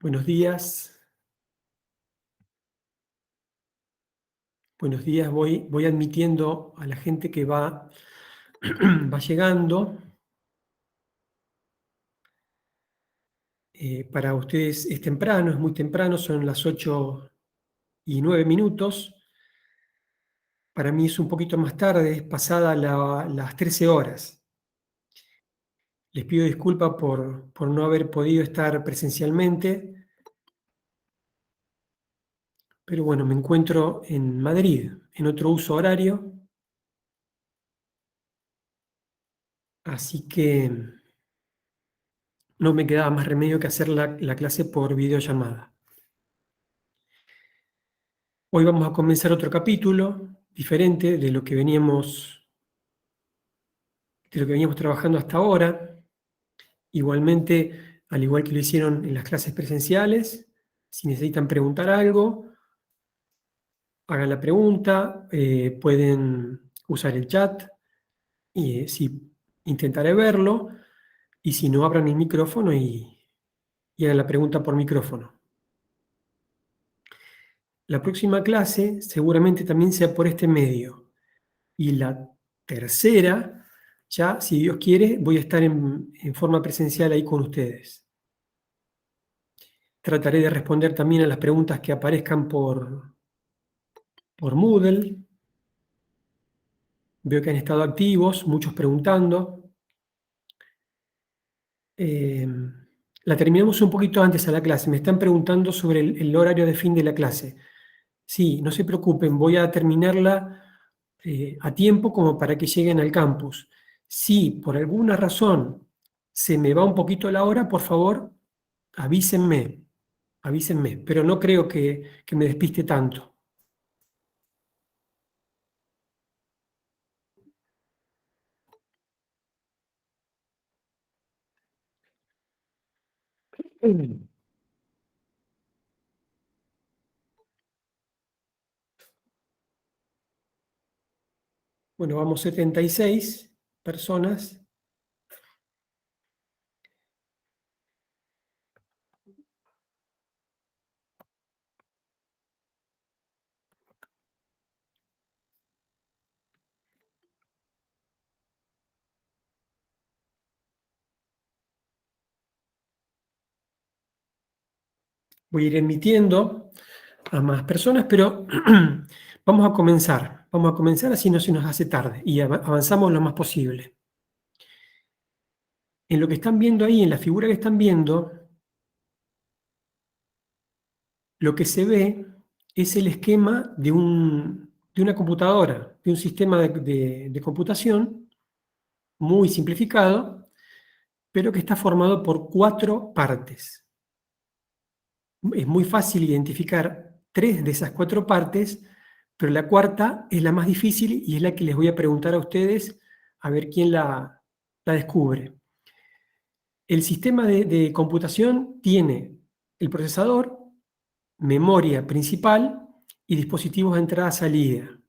Buenos días. Buenos días. Voy admitiendo a la gente que va, va llegando. Para ustedes es temprano, es muy temprano, son las 8:09. Para mí es un poquito más tarde, es pasada las 13 horas. Les pido disculpas por no haber podido estar presencialmente, pero bueno, me encuentro en Madrid, en otro uso horario, así que no me quedaba más remedio que hacer la clase por videollamada. Hoy vamos a comenzar otro capítulo diferente de lo que veníamos trabajando hasta ahora. Igualmente, al igual que lo hicieron en las clases presenciales, si necesitan preguntar algo, hagan la pregunta, pueden usar el chat y intentaré verlo, y si no, abran el micrófono y hagan la pregunta por micrófono. La próxima clase seguramente también sea por este medio. Y la tercera, ya, si Dios quiere, voy a estar en forma presencial ahí con ustedes. Trataré de responder también a las preguntas que aparezcan por Moodle. Veo que han estado activos, muchos preguntando. La terminamos un poquito antes a la clase. Me están preguntando sobre el horario de fin de la clase. Sí, no se preocupen, voy a terminarla a tiempo como para que lleguen al campus. Si por alguna razón se me va un poquito la hora, por favor, avísenme, pero no creo que me despiste tanto. Bueno, vamos 76 personas. Voy a ir emitiendo a más personas, pero vamos a comenzar. Vamos a comenzar, así no se nos hace tarde y avanzamos lo más posible. En lo que están viendo ahí, en la figura que están viendo, lo que se ve es el esquema de una computadora, de un sistema de computación muy simplificado, pero que está formado por 4 partes. Es muy fácil identificar 3 de esas 4 partes, pero la cuarta es la más difícil y es la que les voy a preguntar a ustedes a ver quién la descubre. El sistema de computación tiene el procesador, memoria principal y dispositivos de entrada-salida.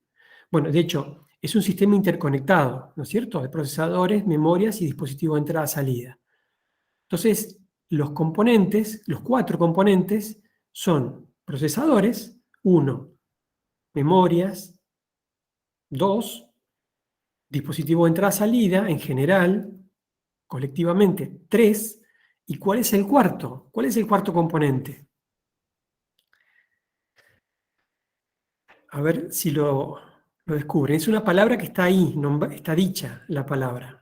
Bueno, de hecho, es un sistema interconectado, ¿no es cierto? De procesadores, memorias y dispositivos de entrada-salida. Entonces, los componentes, los 4 componentes, son procesadores, 1, memorias, 2, dispositivos de entrada-salida en general, colectivamente 3. ¿Y cuál es el cuarto? ¿Cuál es el cuarto componente? A ver si lo descubren. Es una palabra que está ahí, está dicha la palabra.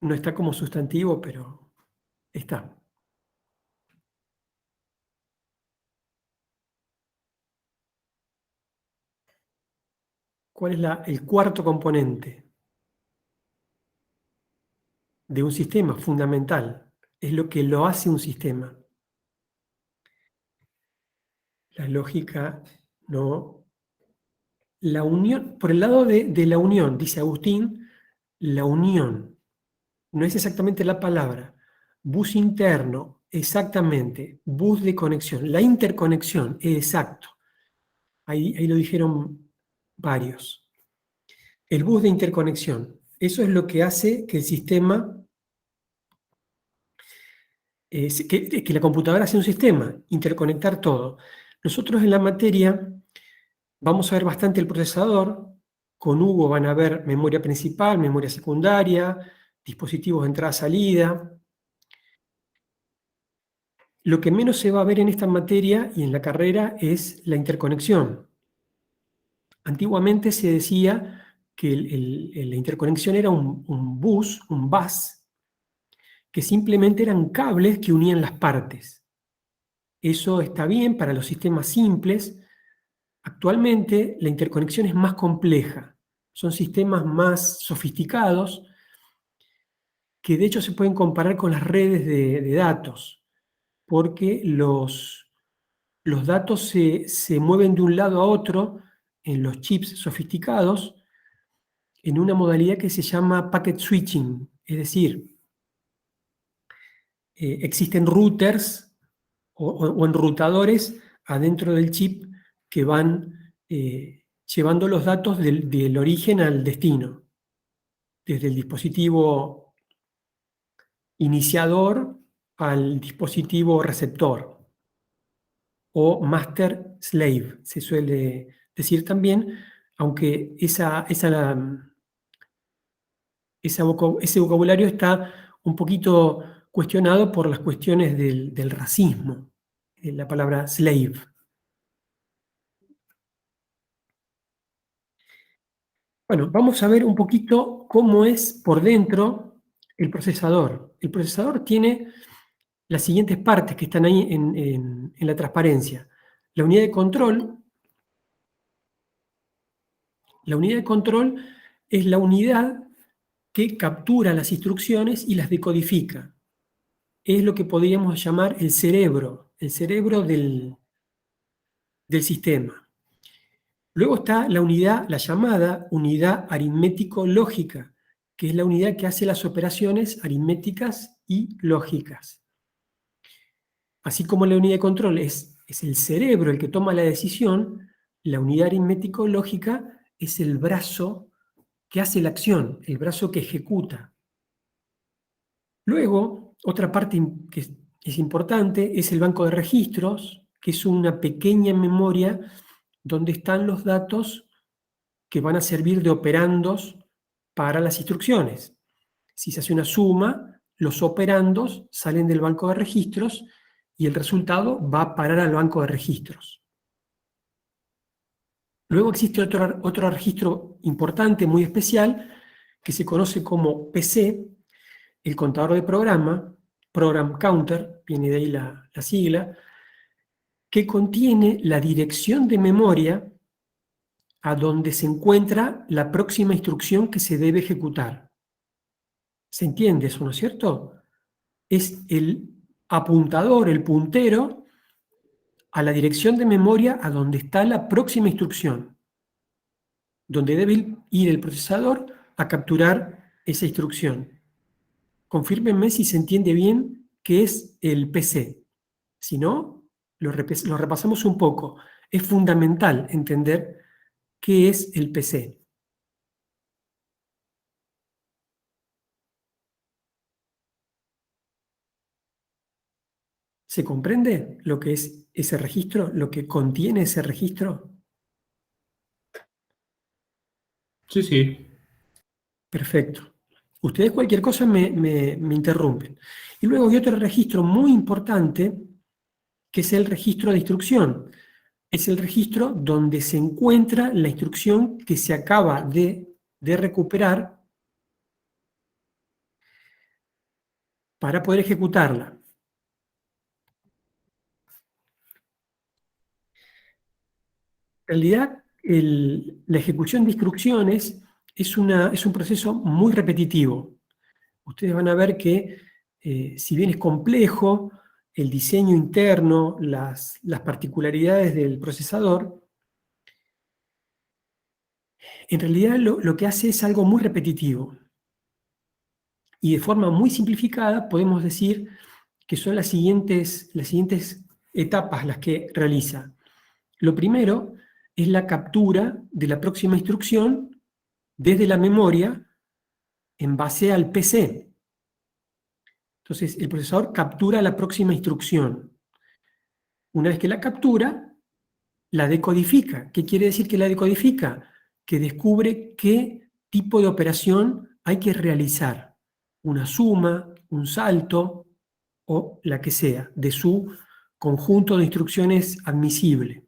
No está como sustantivo, pero está. ¿Cuál es el cuarto componente de un sistema? Fundamental. Es lo que lo hace un sistema. La lógica no. La unión, por el lado de la unión, dice Agustín, la unión. No es exactamente la palabra. Bus interno, exactamente. Bus de conexión. La interconexión, exacto. Ahí lo dijeron varios. El bus de interconexión, Eso es lo que hace que el sistema, que la computadora sea un sistema, interconectar todo. Nosotros en la materia vamos a ver bastante el procesador. Con Hugo van a ver memoria principal, memoria secundaria, dispositivos de entrada-salida. Lo que menos se va a ver en esta materia y en la carrera es la interconexión. Antiguamente se decía que la interconexión era un bus, que simplemente eran cables que unían las partes. Eso está bien para los sistemas simples. Actualmente la interconexión es más compleja. Son sistemas más sofisticados que de hecho se pueden comparar con las redes de datos, porque los datos se mueven de un lado a otro en los chips sofisticados en una modalidad que se llama packet switching, es decir, existen routers o enrutadores adentro del chip que van llevando los datos del origen al destino, desde el dispositivo iniciador al dispositivo receptor, o master slave, se suele decir también, aunque ese vocabulario está un poquito cuestionado por las cuestiones del racismo, la palabra slave. Bueno, vamos a ver un poquito cómo es por dentro el procesador. El procesador tiene las siguientes partes que están ahí en la transparencia. La unidad de control. La unidad de control es la unidad que captura las instrucciones y las decodifica. Es lo que podríamos llamar el cerebro del sistema. Luego está la unidad, la llamada unidad aritmético-lógica, que es la unidad que hace las operaciones aritméticas y lógicas. Así como la unidad de control es el cerebro el que toma la decisión, la unidad aritmético-lógica es el brazo que hace la acción, el brazo que ejecuta. Luego, otra parte que es importante es el banco de registros, que es una pequeña memoria donde están los datos que van a servir de operandos para las instrucciones. Si se hace una suma, los operandos salen del banco de registros y el resultado va a parar al banco de registros. Luego existe otro registro importante, muy especial, que se conoce como PC, el contador de programa, Program Counter, viene de ahí la sigla, que contiene la dirección de memoria a donde se encuentra la próxima instrucción que se debe ejecutar. ¿Se entiende eso, no es cierto? Es el apuntador, el puntero a la dirección de memoria a donde está la próxima instrucción, donde debe ir el procesador a capturar esa instrucción. Confírmenme si se entiende bien qué es el PC. Si no, lo repasamos un poco. Es fundamental entender qué es el PC. ¿Se comprende lo que es ese registro, lo que contiene ese registro? Sí, sí. Perfecto. Ustedes cualquier cosa me interrumpen. Y luego hay otro registro muy importante, que es el registro de instrucción. Es el registro donde se encuentra la instrucción que se acaba de recuperar para poder ejecutarla. En realidad, la ejecución de instrucciones es un proceso muy repetitivo. Ustedes van a ver que, si bien es complejo, el diseño interno, las particularidades del procesador, en realidad lo que hace es algo muy repetitivo. Y de forma muy simplificada podemos decir que son las siguientes etapas las que realiza. Lo primero es la captura de la próxima instrucción desde la memoria en base al PC. Entonces, el procesador captura la próxima instrucción. Una vez que la captura, la decodifica. ¿Qué quiere decir que la decodifica? Que descubre qué tipo de operación hay que realizar. Una suma, un salto o la que sea, de su conjunto de instrucciones admisible.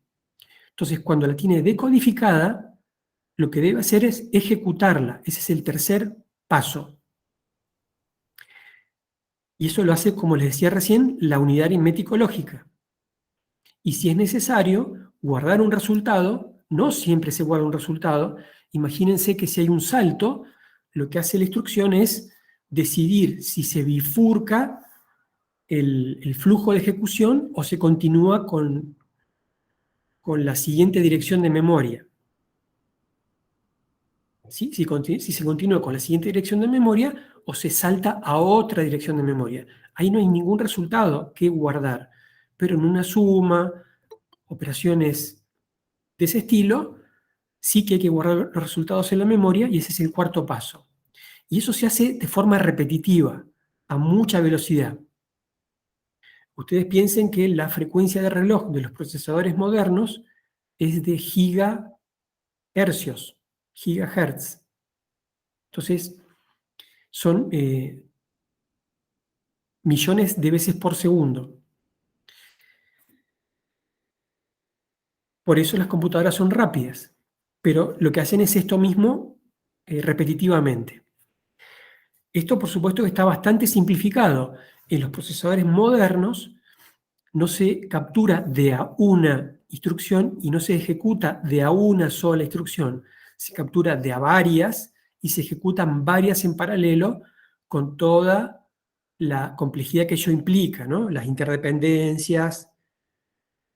Entonces, cuando la tiene decodificada, lo que debe hacer es ejecutarla. Ese es el tercer paso. Y eso lo hace, como les decía recién, la unidad aritmético lógica. Y si es necesario guardar un resultado, no siempre se guarda un resultado. Imagínense que si hay un salto, lo que hace la instrucción es decidir si se bifurca el flujo de ejecución o se continúa con la siguiente dirección de memoria. ¿Sí? Si se continúa con la siguiente dirección de memoria o se salta a otra dirección de memoria. Ahí no hay ningún resultado que guardar, pero en una suma, operaciones de ese estilo, sí que hay que guardar los resultados en la memoria y ese es el cuarto paso. Y eso se hace de forma repetitiva, a mucha velocidad. Ustedes piensen que la frecuencia de reloj de los procesadores modernos es de gigahercios, gigahertz. Entonces, son millones de veces por segundo. Por eso las computadoras son rápidas, pero lo que hacen es esto mismo repetitivamente. Esto, por supuesto, que está bastante simplificado. En los procesadores modernos no se captura de a una instrucción y no se ejecuta de a una sola instrucción. Se captura de a varias y se ejecutan varias en paralelo con toda la complejidad que ello implica, ¿no? Las interdependencias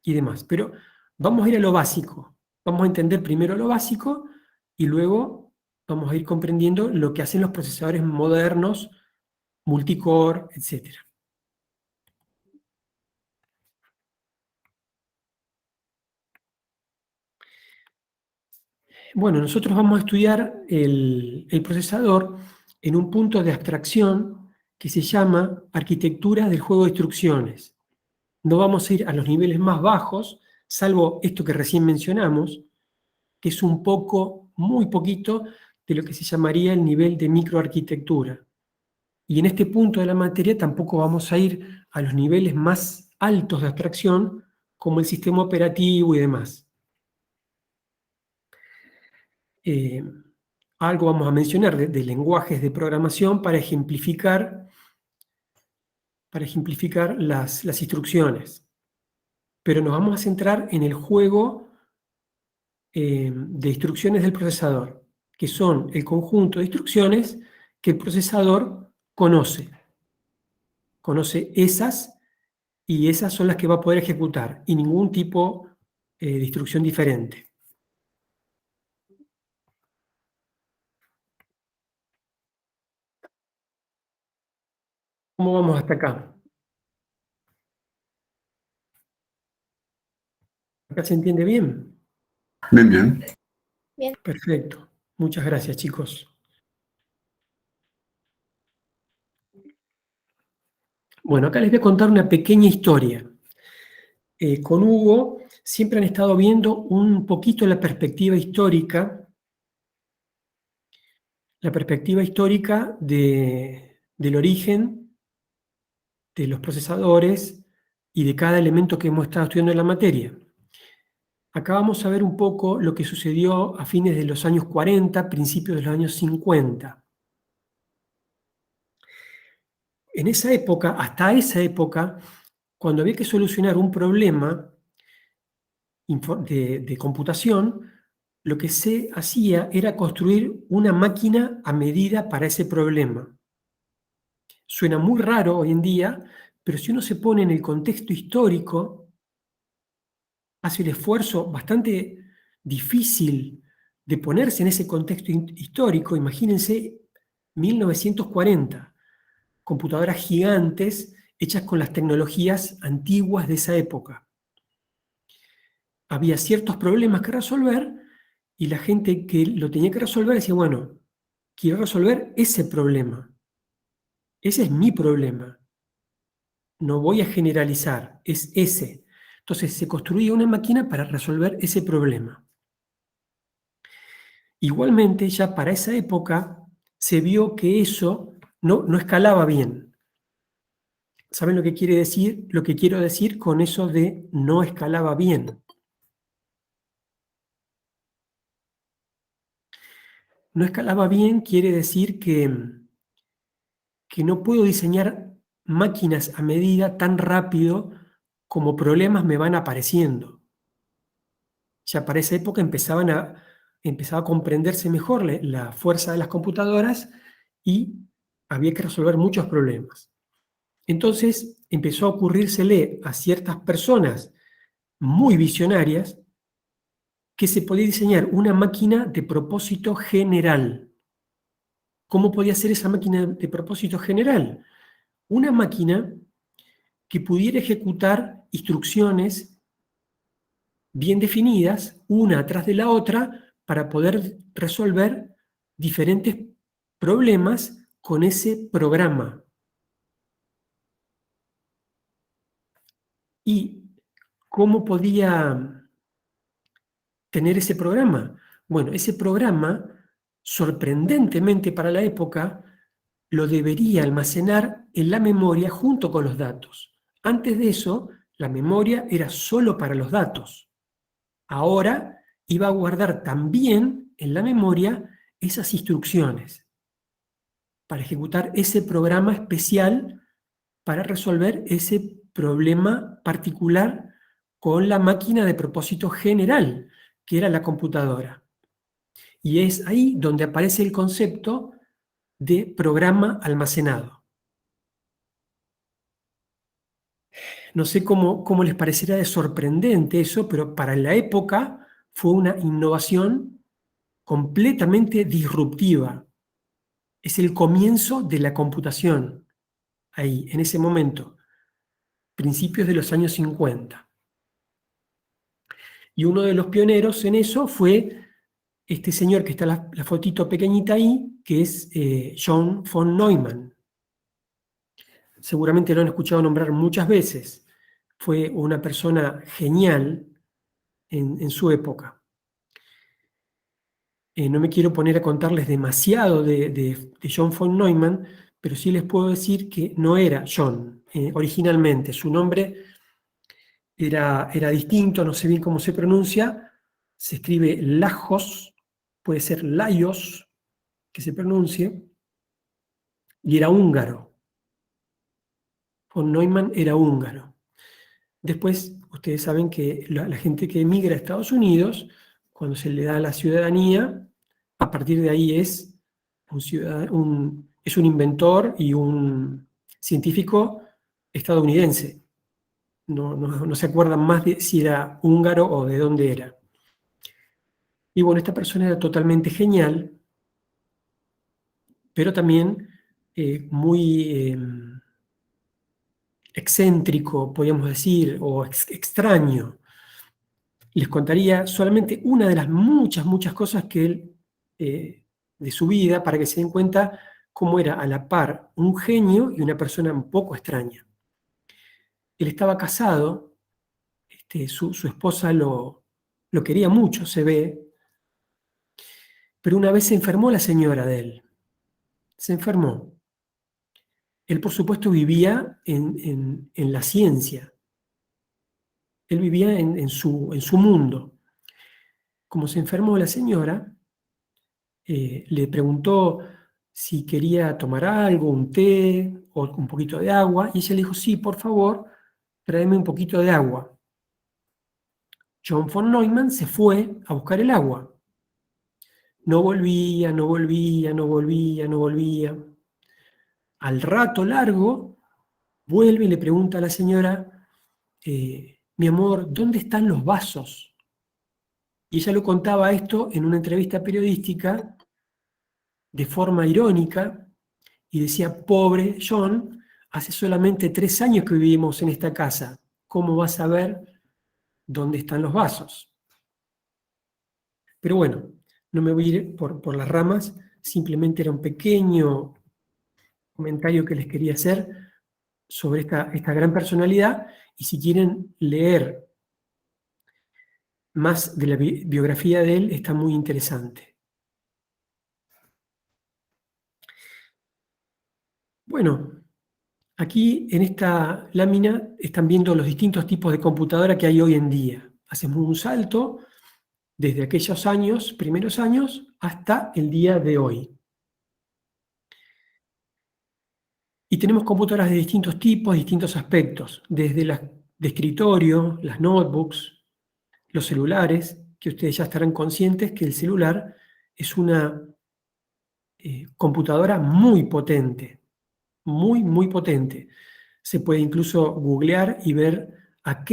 y demás. Pero vamos a ir a lo básico. Vamos a entender primero lo básico y luego vamos a ir comprendiendo lo que hacen los procesadores modernos, multicore, etc. Bueno, nosotros vamos a estudiar el procesador en un punto de abstracción que se llama arquitectura del juego de instrucciones. No vamos a ir a los niveles más bajos, salvo esto que recién mencionamos, que es un poco, muy poquito, de lo que se llamaría el nivel de microarquitectura. Y en este punto de la materia tampoco vamos a ir a los niveles más altos de abstracción, como el sistema operativo y demás. Algo vamos a mencionar de lenguajes de programación para ejemplificar las instrucciones. Pero nos vamos a centrar en el juego de instrucciones del procesador, que son el conjunto de instrucciones que el procesador conoce. Conoce esas y esas son las que va a poder ejecutar y ningún tipo de instrucción diferente. ¿Cómo vamos hasta acá? ¿Acá se entiende bien? Bien, bien. Bien. Perfecto. Muchas gracias, chicos. Bueno, acá les voy a contar una pequeña historia. Con Hugo siempre han estado viendo un poquito la perspectiva histórica del origen de los procesadores y de cada elemento que hemos estado estudiando en la materia. Acá vamos a ver un poco lo que sucedió a fines de los años 40, principios de los años 50. En esa época, hasta esa época, cuando había que solucionar un problema de computación, lo que se hacía era construir una máquina a medida para ese problema. Suena muy raro hoy en día, pero si uno se pone en el contexto histórico, hace el esfuerzo bastante difícil de ponerse en ese contexto histórico. Imagínense 1940, computadoras gigantes hechas con las tecnologías antiguas de esa época. Había ciertos problemas que resolver y la gente que lo tenía que resolver decía, bueno, quiero resolver ese problema. Ese es mi problema. No voy a generalizar, es ese. Entonces se construía una máquina para resolver ese problema. Igualmente, ya para esa época se vio que eso no escalaba bien. ¿Saben lo que quiere decir? Lo que quiero decir con eso de no escalaba bien. No escalaba bien quiere decir que no puedo diseñar máquinas a medida tan rápido como problemas me van apareciendo. Ya para esa época empezaba a comprenderse mejor la fuerza de las computadoras y había que resolver muchos problemas. Entonces empezó a ocurrírsele a ciertas personas muy visionarias que se podía diseñar una máquina de propósito general. ¿Cómo podía ser esa máquina de propósito general? Una máquina que pudiera ejecutar instrucciones bien definidas, una atrás de la otra, para poder resolver diferentes problemas con ese programa. ¿Y cómo podía tener ese programa? Bueno, ese programa, sorprendentemente para la época, lo debería almacenar en la memoria junto con los datos. Antes de eso, la memoria era solo para los datos. Ahora iba a guardar también en la memoria esas instrucciones para ejecutar ese programa especial para resolver ese problema particular con la máquina de propósito general, que era la computadora. Y es ahí donde aparece el concepto de programa almacenado. No sé cómo les parecerá de sorprendente eso, pero para la época fue una innovación completamente disruptiva. Es el comienzo de la computación, ahí, en ese momento, principios de los años 50. Y uno de los pioneros en eso fue este señor que está la fotito pequeñita ahí, que es John von Neumann. Seguramente lo han escuchado nombrar muchas veces. Fue una persona genial en su época. No me quiero poner a contarles demasiado de John von Neumann, pero sí les puedo decir que no era John originalmente. Su nombre era distinto, no sé bien cómo se pronuncia. Se escribe Lajos, puede ser Laios, que se pronuncie, y era húngaro. Von Neumann era húngaro. Después, ustedes saben que la gente que emigra a Estados Unidos, cuando se le da la ciudadanía, a partir de ahí es un inventor y un científico estadounidense. No se acuerdan más de si era húngaro o de dónde era. Y bueno, esta persona era totalmente genial, pero también muy excéntrico, podríamos decir, o extraño. Les contaría solamente una de las muchas cosas que él, de su vida, para que se den cuenta cómo era a la par un genio y una persona un poco extraña. Él estaba casado, su esposa lo quería mucho, se ve, pero una vez se enfermó la señora de él. Se enfermó. Él, por supuesto, vivía en la ciencia. Él vivía en su mundo. Como se enfermó la señora, le preguntó si quería tomar algo, un té o un poquito de agua, y ella le dijo, sí, por favor, tráeme un poquito de agua. John von Neumann se fue a buscar el agua. No volvía, no volvía, no volvía, no volvía. Al rato largo, vuelve y le pregunta a la señora, mi amor, ¿dónde están los vasos? Y ella lo contaba esto en una entrevista periodística de forma irónica y decía, pobre John, hace solamente 3 años que vivimos en esta casa, ¿cómo vas a ver dónde están los vasos? Pero bueno, no me voy a ir por las ramas, simplemente era un pequeño comentario que les quería hacer sobre esta gran personalidad, y si quieren leer más de la biografía de él, está muy interesante. Bueno, aquí en esta lámina están viendo los distintos tipos de computadora que hay hoy en día. Hacemos un salto desde aquellos años, primeros años, hasta el día de hoy. Y tenemos computadoras de distintos tipos, distintos aspectos, desde las de escritorio, las notebooks, los celulares, que ustedes ya estarán conscientes que el celular es una computadora muy potente, muy, muy potente. Se puede incluso googlear y ver a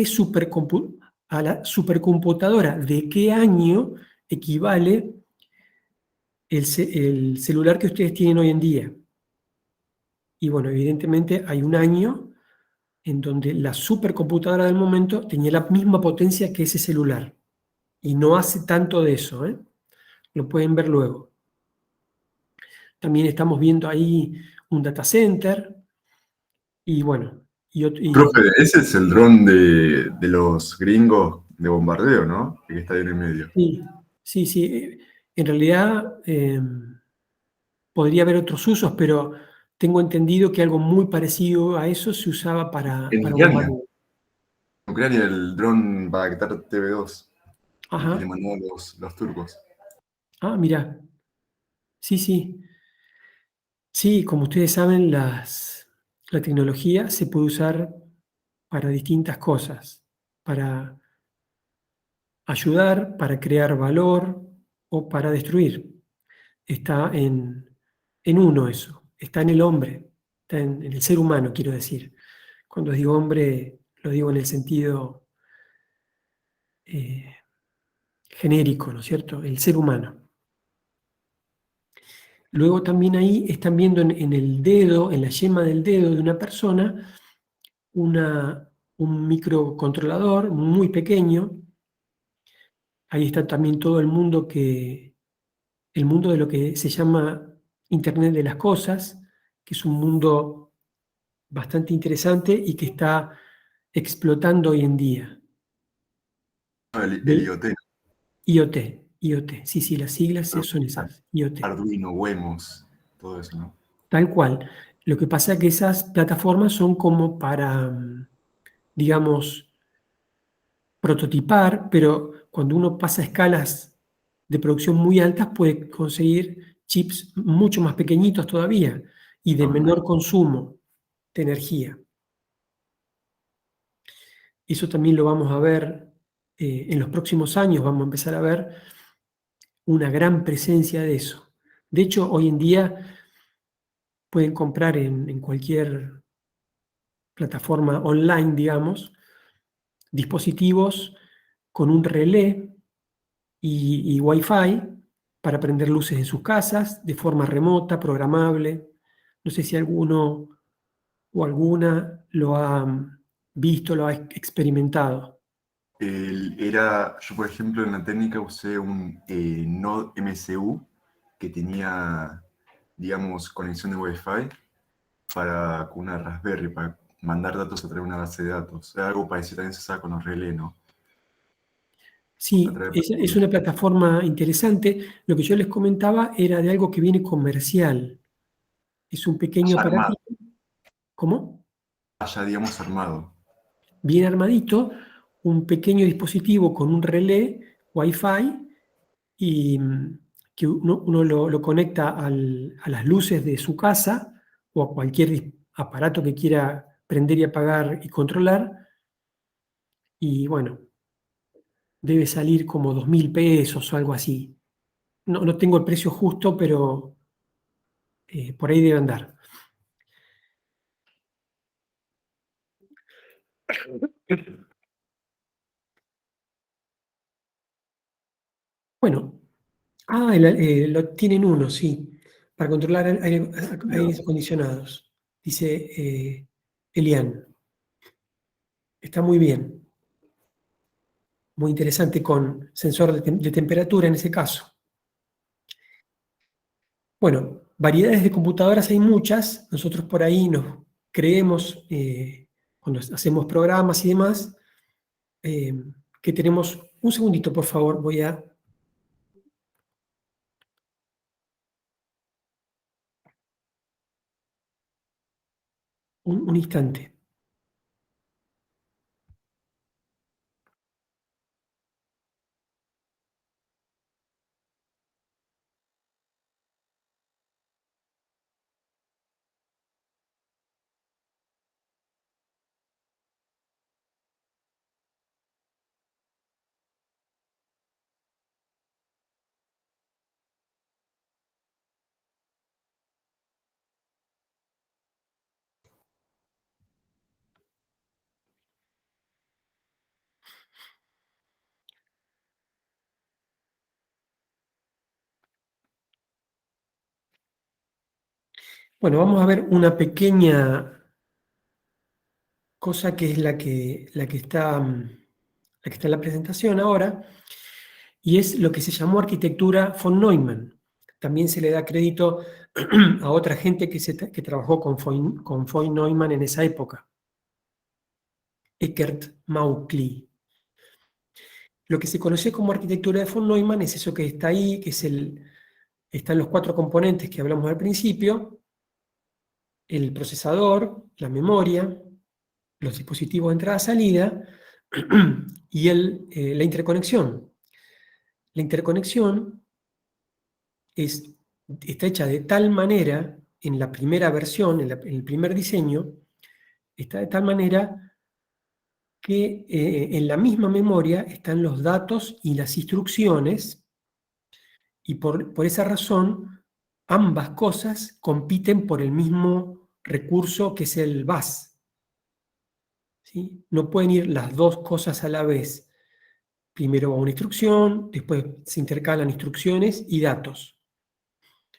la supercomputadora de qué año equivale el celular que ustedes tienen hoy en día. Y bueno, evidentemente hay un año en donde la supercomputadora del momento tenía la misma potencia que ese celular. Y no hace tanto de eso, ¿eh? Lo pueden ver luego. También estamos viendo ahí un data center y bueno, Profe, ese es el dron de los gringos de bombardeo, ¿no? El que está ahí en el medio. sí, sí. En realidad podría haber otros usos, pero tengo entendido que algo muy parecido a eso se usaba En para Ucrania. bombardeo. En Ucrania el dron Bayraktar TV2 que le Ajá. mandaron los turcos. Ah, mira. Sí, sí. Sí, como ustedes saben, la tecnología se puede usar para distintas cosas, para ayudar, para crear valor o para destruir. Está en uno eso, está en el hombre, está en el ser humano, quiero decir. Cuando digo hombre, lo digo en el sentido eh, genérico, ¿no es cierto? El ser humano. Luego también ahí están viendo en el dedo, en la yema del dedo de una persona, un microcontrolador muy pequeño. Ahí está también todo el mundo de lo que se llama Internet de las Cosas, que es un mundo bastante interesante y que está explotando hoy en día. El Del IoT. IoT, IoT, sí, sí, las siglas son esas, IoT. Arduino, Wemos, todo eso, ¿no? Tal cual. Lo que pasa es que esas plataformas son como para, digamos, prototipar, pero cuando uno pasa a escalas de producción muy altas puede conseguir chips mucho más pequeñitos todavía y de Ah, menor consumo de energía. Eso también lo vamos a ver en los próximos años, vamos a empezar a ver una gran presencia de eso. De hecho, hoy en día pueden comprar en cualquier plataforma online, digamos, dispositivos con un relé y Wi-Fi para prender luces en sus casas de forma remota, programable. No sé si alguno o alguna lo ha visto, lo ha experimentado. yo por ejemplo en la técnica usé un Node MCU que tenía, digamos, conexión de Wi-Fi con una Raspberry para mandar datos a través de una base de datos. Era algo parecido también se usaba con los relés, ¿no? A Sí, través de es una plataforma interesante. Lo que yo les comentaba era de algo que viene comercial. Es un pequeño ya armado, aparatito. ¿Cómo? ya digamos armado. Bien armadito, un pequeño dispositivo con un relé Wi-Fi y que uno lo conecta a las luces de su casa o a cualquier aparato que quiera prender y apagar y controlar. Y bueno, debe salir como 2.000 pesos o algo así. No tengo el precio justo, pero por ahí debe andar. Bueno, tienen uno, sí, para controlar aires acondicionados, dice Elian. Está muy bien, muy interesante con sensor de temperatura en ese caso. Bueno, variedades de computadoras hay muchas. Nosotros por ahí nos creemos, cuando hacemos programas y demás, que tenemos... Un segundito, por favor, voy a... Un instante. Bueno, vamos a ver una pequeña cosa que es la que está en la presentación ahora, y es lo que se llamó arquitectura von Neumann. También se le da crédito a otra gente que trabajó con von Neumann en esa época. Eckert Mauchly. Lo que se conoce como arquitectura de von Neumann es eso que está ahí, que están los 4 componentes que hablamos al principio: el procesador, la memoria, los dispositivos de entrada-salida y la interconexión. La interconexión está hecha de tal manera, en la primera versión, en el primer diseño, está de tal manera que en la misma memoria están los datos y las instrucciones, y por esa razón ambas cosas compiten por el mismo recurso, que es el bus. ¿Sí? No pueden ir las dos cosas a la vez. Primero va una instrucción, después se intercalan instrucciones y datos.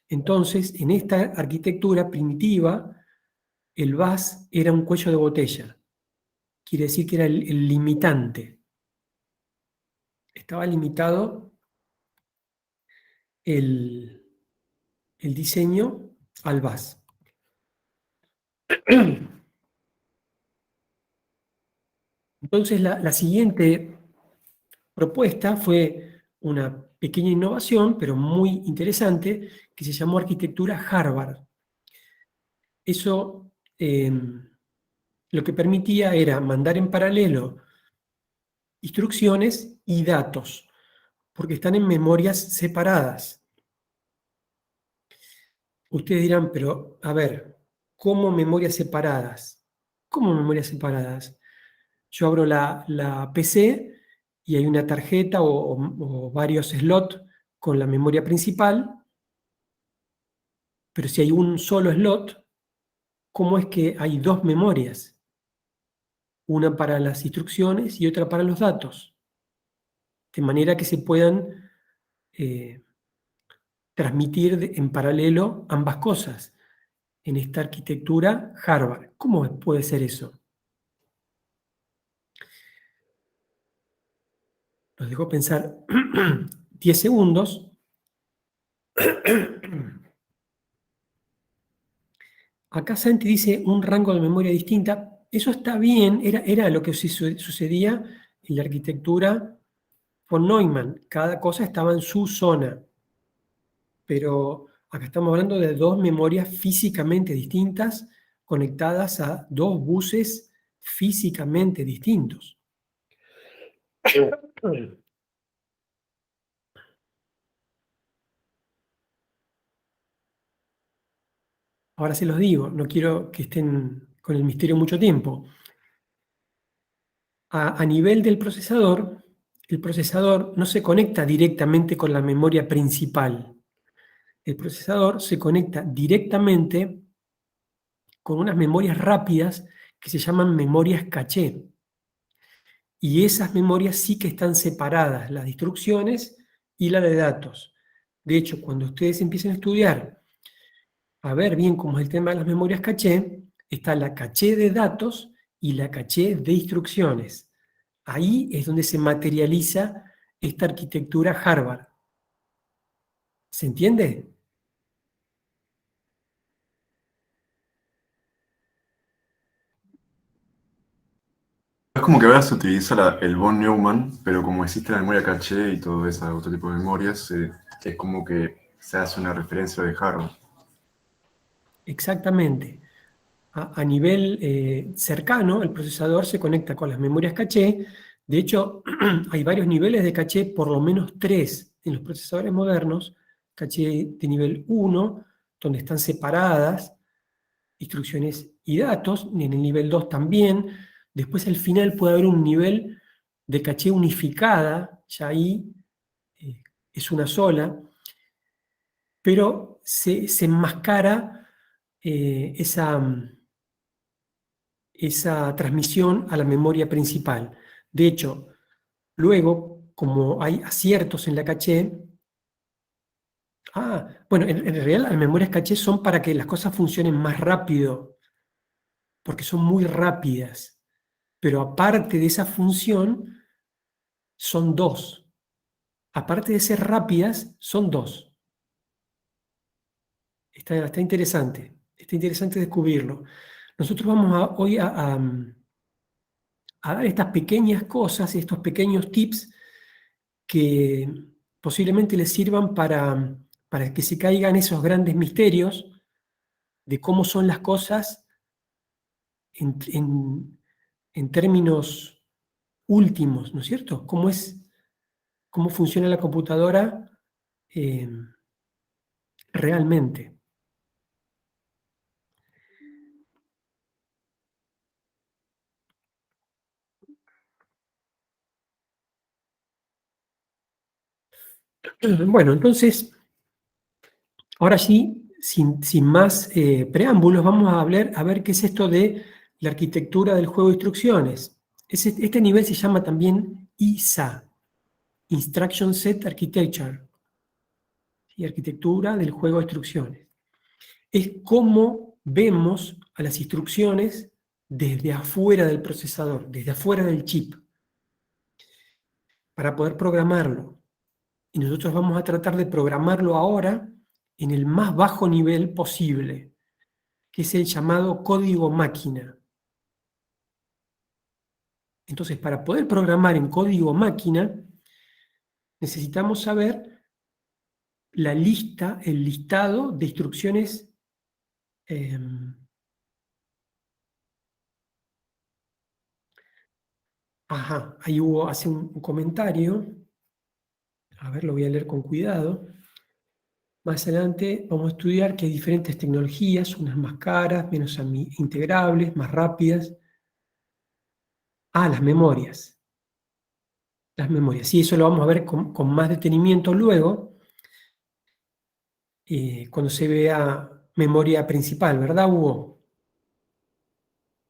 Entonces, en esta arquitectura primitiva, el bus era un cuello de botella. Quiere decir que era el limitante. Estaba limitado el diseño al bus. Entonces, la siguiente propuesta fue una pequeña innovación, pero muy interesante, que se llamó arquitectura Harvard. Eso lo que permitía era mandar en paralelo instrucciones y datos, porque están en memorias separadas. Ustedes dirán, pero a ver, ¿cómo memorias separadas? ¿Cómo memorias separadas? Yo abro la PC y hay una tarjeta o varios slots con la memoria principal, pero si hay un solo slot, ¿cómo es que hay 2 memorias? Una para las instrucciones y otra para los datos, de manera que se puedan transmitir en paralelo ambas cosas en esta arquitectura Harvard. ¿Cómo puede ser eso? Los dejo pensar 10 segundos. Acá Santi dice un rango de memoria distinta. Eso está bien, era lo que sucedía en la arquitectura von Neumann. Cada cosa estaba en su zona. Pero acá estamos hablando de 2 memorias físicamente distintas conectadas a 2 buses físicamente distintos. Ahora se los digo, no quiero que estén con el misterio mucho tiempo. A nivel del procesador, el procesador no se conecta directamente con la memoria principal. El procesador se conecta directamente con unas memorias rápidas que se llaman memorias caché. Y esas memorias sí que están separadas, las de instrucciones y la de datos. De hecho, cuando ustedes empiecen a estudiar, a ver bien cómo es el tema de las memorias caché, está la caché de datos y la caché de instrucciones. Ahí es donde se materializa esta arquitectura Harvard. ¿Se entiende? Es como que ahora se utiliza el von Neumann, pero como existe la memoria caché y todo ese otro tipo de memorias, es como que se hace una referencia de hardware. Exactamente. A nivel cercano, el procesador se conecta con las memorias caché. De hecho, hay varios niveles de caché, por lo menos 3 en los procesadores modernos. Caché de nivel 1, donde están separadas instrucciones y datos, y en el nivel 2 también. Después al final puede haber un nivel de caché unificada, ya ahí es una sola, pero se enmascara esa transmisión a la memoria principal. De hecho, luego, como hay aciertos en la caché, bueno, en realidad las memorias caché son para que las cosas funcionen más rápido, porque son muy rápidas, pero aparte de esa función, son dos. Aparte de ser rápidas, son dos. Está interesante descubrirlo. Nosotros vamos hoy a dar estas pequeñas cosas, estos pequeños tips que posiblemente les sirvan para que se caigan esos grandes misterios de cómo son las cosas en, en términos últimos, ¿no es cierto? Cómo funciona la computadora eh, realmente. Bueno, entonces, ahora sí, sin más preámbulos, vamos a ver qué es esto de la arquitectura del juego de instrucciones. Este nivel se llama también ISA, Instruction Set Architecture, y arquitectura del juego de instrucciones. Es cómo vemos a las instrucciones desde afuera del procesador, desde afuera del chip, para poder programarlo. Y nosotros vamos a tratar de programarlo ahora en el más bajo nivel posible, que es el llamado código máquina. Entonces, para poder programar en código máquina, necesitamos saber la lista, el listado de instrucciones ahí hace un comentario. A ver, lo voy a leer con cuidado. Más adelante vamos a estudiar que hay diferentes tecnologías, unas más caras, menos integrables, más rápidas. Las memorias. Las memorias. Sí, eso lo vamos a ver con más detenimiento luego, cuando se vea memoria principal, ¿verdad, Hugo?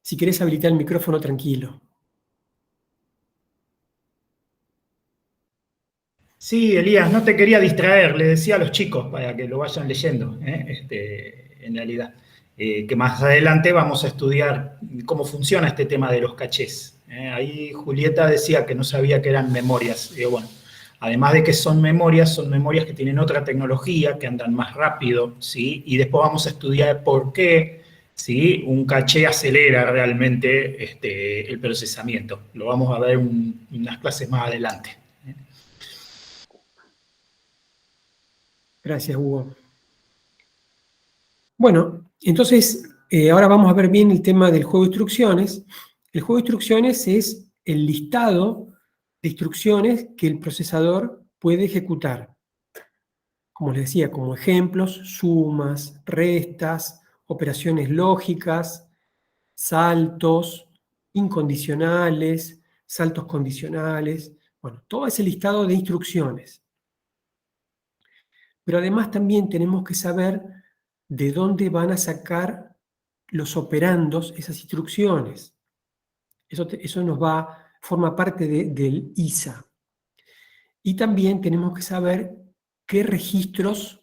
Si querés habilitar el micrófono, tranquilo. Sí, Elías, no te quería distraer, le decía a los chicos para que lo vayan leyendo, en realidad, que más adelante vamos a estudiar cómo funciona este tema de los cachés. Ahí Julieta decía que no sabía que eran memorias. Bueno, además de que son memorias que tienen otra tecnología, que andan más rápido, ¿sí? Y después vamos a estudiar por qué, ¿sí? Un caché acelera realmente el procesamiento. Lo vamos a ver en unas clases más adelante. Gracias, Hugo. Bueno, entonces, ahora vamos a ver bien el tema del juego de instrucciones. El juego de instrucciones es el listado de instrucciones que el procesador puede ejecutar. Como les decía, como ejemplos, sumas, restas, operaciones lógicas, saltos, incondicionales, saltos condicionales, bueno, todo ese listado de instrucciones. Pero además también tenemos que saber de dónde van a sacar los operandos esas instrucciones. Eso forma parte del ISA. Y también tenemos que saber qué registros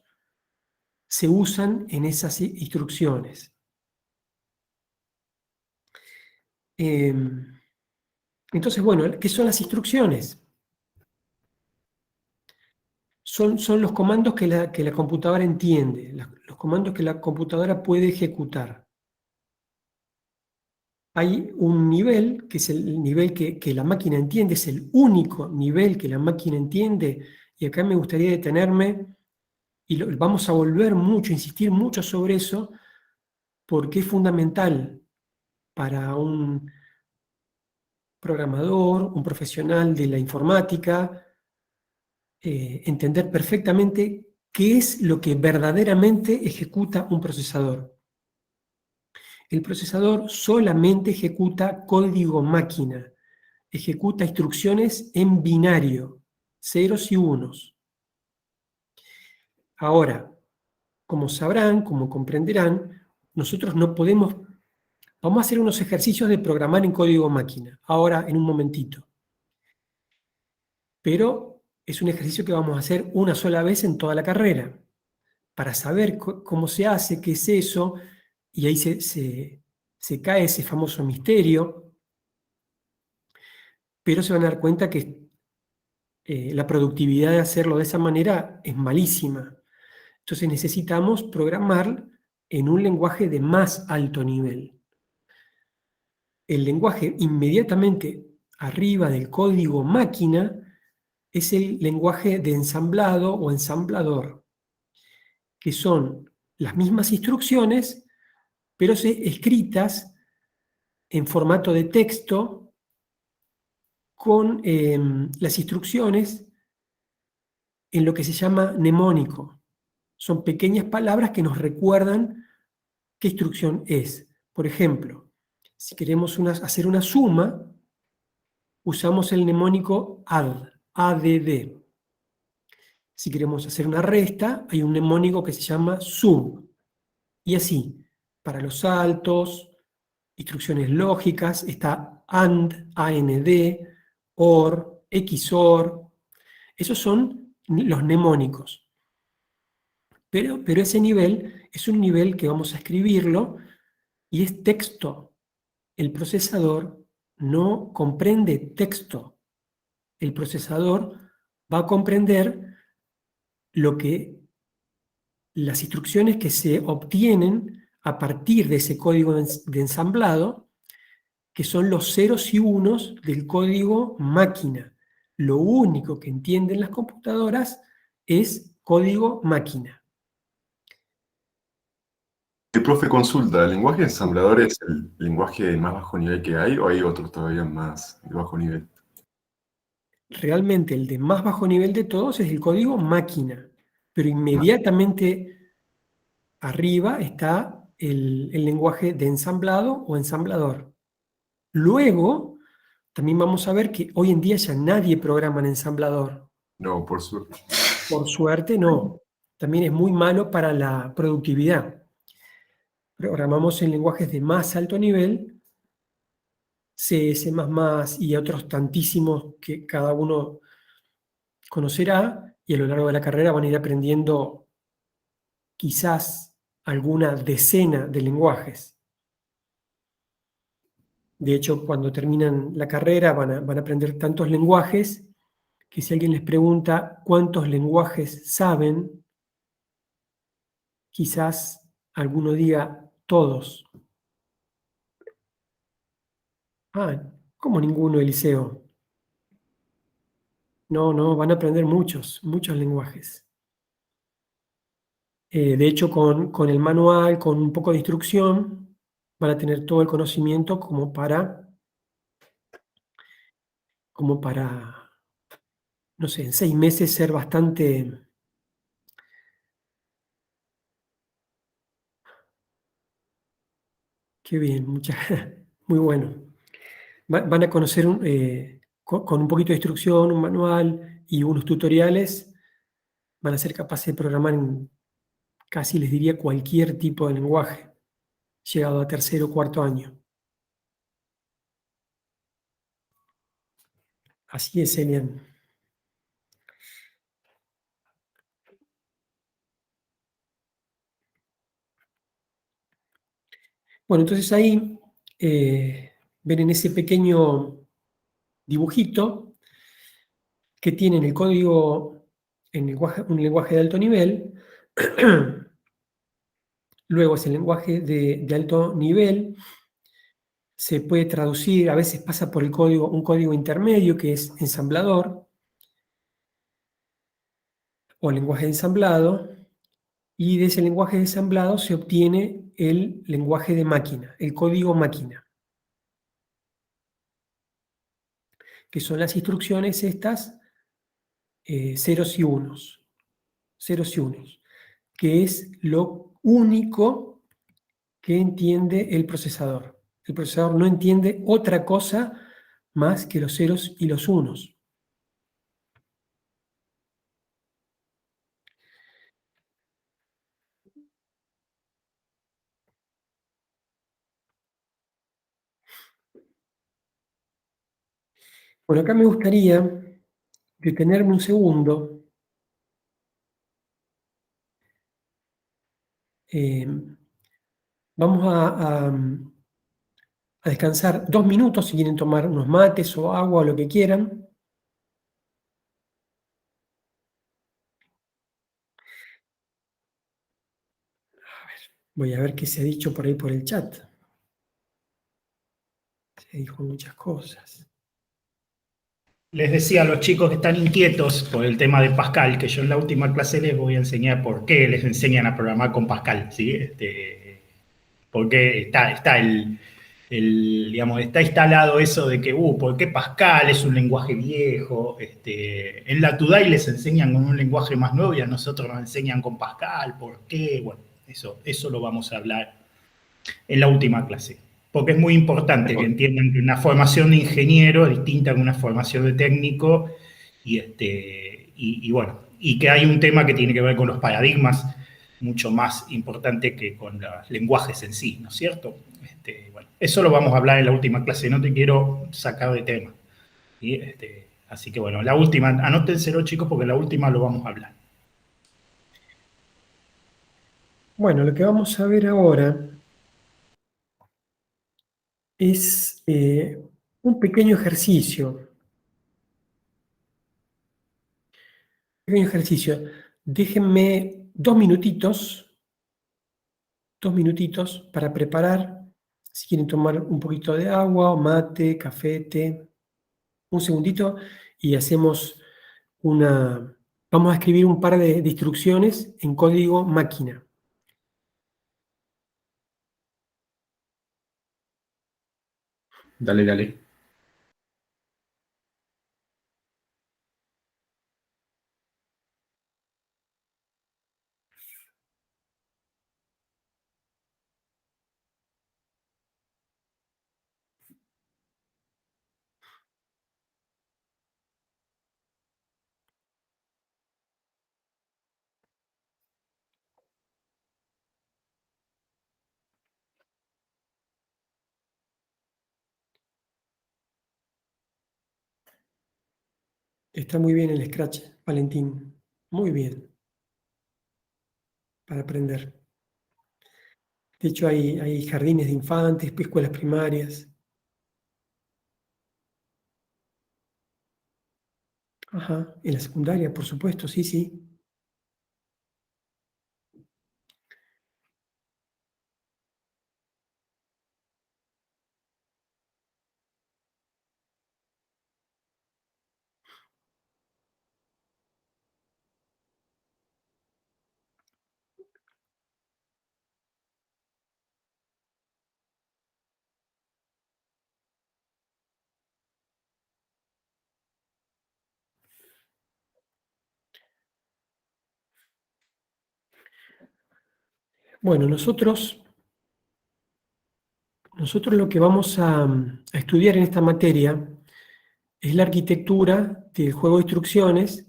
se usan en esas instrucciones. Entonces, bueno, ¿qué son las instrucciones? Son los comandos que la computadora entiende, los comandos que la computadora puede ejecutar. hay un nivel, que es el nivel que la máquina entiende, es el único nivel que la máquina entiende, y acá me gustaría detenerme, y vamos a volver mucho, insistir mucho sobre eso, porque es fundamental para un programador, un profesional de la informática, entender perfectamente qué es lo que verdaderamente ejecuta un procesador. El procesador solamente ejecuta código máquina, ejecuta instrucciones en binario, ceros y unos. Ahora, como sabrán, como comprenderán, nosotros no podemos. Vamos a hacer unos ejercicios de programar en código máquina, ahora en un momentito. Pero es un ejercicio que vamos a hacer una sola vez en toda la carrera, para saber cómo se hace, qué es eso, y ahí se cae ese famoso misterio, pero se van a dar cuenta que la productividad de hacerlo de esa manera es malísima. Entonces necesitamos programar en un lenguaje de más alto nivel. El lenguaje inmediatamente arriba del código máquina es el lenguaje de ensamblado o ensamblador, que son las mismas instrucciones, pero escritas en formato de texto con las instrucciones en lo que se llama mnemónico. Son pequeñas palabras que nos recuerdan qué instrucción es. Por ejemplo, si queremos hacer una suma, usamos el mnemónico ADD. Si queremos hacer una resta, hay un mnemónico que se llama sum. Y así, para los saltos, instrucciones lógicas, está AND, OR, XOR. Esos son los mnemónicos. Pero ese nivel es un nivel que vamos a escribirlo y es texto. El procesador no comprende texto. El procesador va a comprender las instrucciones que se obtienen a partir de ese código de ensamblado, que son los ceros y unos del código máquina. Lo único que entienden las computadoras es código máquina. El profe consulta, ¿el lenguaje ensamblador es el lenguaje de más bajo nivel que hay o hay otros todavía más de bajo nivel? Realmente el de más bajo nivel de todos es el código máquina, pero inmediatamente arriba está el lenguaje de ensamblado o ensamblador. Luego, también vamos a ver que hoy en día ya nadie programa en ensamblador. No, por suerte. Por suerte, no. También es muy malo para la productividad. Programamos en lenguajes de más alto nivel, C, C++ y otros tantísimos que cada uno conocerá, y a lo largo de la carrera van a ir aprendiendo quizás alguna decena de lenguajes. De hecho, cuando terminan la carrera van a aprender tantos lenguajes que si alguien les pregunta cuántos lenguajes saben, quizás alguno diga todos. Ah, ¿cómo ninguno, Eliseo? No, van a aprender muchos lenguajes. De hecho, con el manual, con un poco de instrucción, van a tener todo el conocimiento como para, no sé, en 6 meses ser bastante... Qué bien, muy bueno. Van a conocer con un poquito de instrucción, un manual y unos tutoriales, van a ser capaces de programar en casi, les diría, cualquier tipo de lenguaje, llegado a tercero o cuarto año. Así es, Elian. Bueno, entonces ahí ven en ese pequeño dibujito que tienen el código en un lenguaje de alto nivel. Luego es el lenguaje de alto nivel se puede traducir, a veces pasa por un código intermedio que es ensamblador o lenguaje de ensamblado, y de ese lenguaje de ensamblado se obtiene el lenguaje de máquina, el código máquina, que son las instrucciones estas ceros y unos, que es lo único que entiende el procesador. El procesador no entiende otra cosa más que los ceros y los unos. Bueno, acá me gustaría detenerme un segundo. Vamos a descansar 2 minutos si quieren tomar unos mates o agua o lo que quieran. Voy a ver qué se ha dicho por ahí por el chat. Se dijo muchas cosas. Les decía a los chicos que están inquietos por el tema de Pascal, que yo en la última clase les voy a enseñar por qué les enseñan a programar con Pascal, ¿sí? Porque digamos, está instalado eso de que, ¿por qué Pascal es un lenguaje viejo? En la TUDAI les enseñan con un lenguaje más nuevo y a nosotros nos enseñan con Pascal, ¿por qué? Bueno, eso lo vamos a hablar en la última clase. Porque es muy importante que entiendan que una formación de ingeniero es distinta a una formación de técnico y bueno, y que hay un tema que tiene que ver con los paradigmas mucho más importante que con los lenguajes en sí, ¿no es cierto? Bueno, eso lo vamos a hablar en la última clase, no te quiero sacar de tema. ¿Sí? Así que bueno, la última, anótenselo chicos porque la última lo vamos a hablar. Bueno, lo que vamos a ver ahora es un pequeño ejercicio. Déjenme 2 minutitos para preparar, si quieren tomar un poquito de agua, mate, café, té, un segundito y hacemos vamos a escribir un par de instrucciones en código máquina. Dale, dale. Está muy bien el Scratch, Valentín. Muy bien. Para aprender. De hecho, hay jardines de infantes, escuelas primarias. Ajá, en la secundaria, por supuesto, sí, sí. Bueno, nosotros lo que vamos a estudiar en esta materia es la arquitectura del juego de instrucciones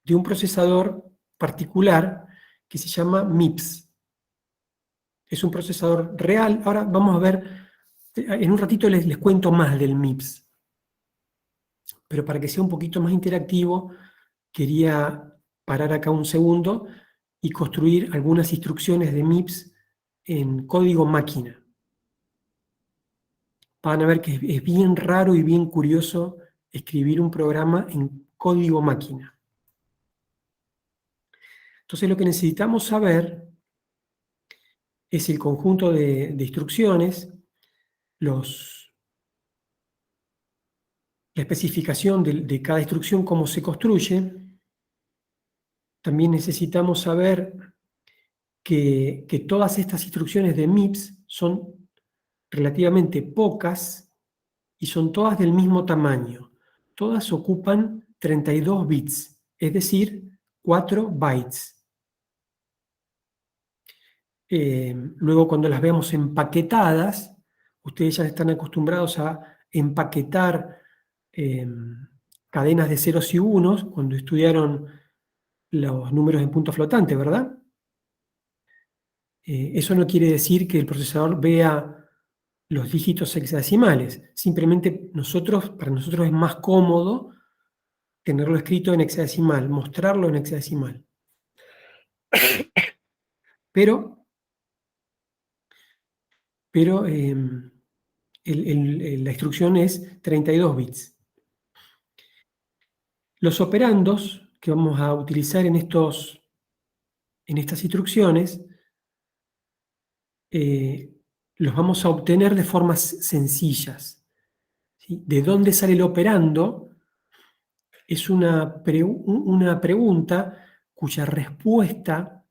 de un procesador particular que se llama MIPS. Es un procesador real. Ahora vamos a ver, en un ratito les cuento más del MIPS. Pero para que sea un poquito más interactivo, quería parar acá un segundo y construir algunas instrucciones de MIPS en código máquina. Van a ver que es bien raro y bien curioso escribir un programa en código máquina. Entonces lo que necesitamos saber es el conjunto de instrucciones, los la especificación de cada instrucción, cómo se construye. También necesitamos saber que todas estas instrucciones de MIPS son relativamente pocas y son todas del mismo tamaño. Todas ocupan 32 bits, es decir, 4 bytes. Luego, cuando las veamos empaquetadas, ustedes ya están acostumbrados a empaquetar cadenas de ceros y unos cuando estudiaron los números en punto flotante, ¿verdad? Eso no quiere decir que el procesador vea los dígitos hexadecimales. Simplemente para nosotros es más cómodo tenerlo escrito en hexadecimal, mostrarlo en hexadecimal. Pero la instrucción es 32 bits. Los operandos que vamos a utilizar en estas instrucciones los vamos a obtener de formas sencillas, ¿sí? ¿De dónde sale el operando? Es una pregunta cuya respuesta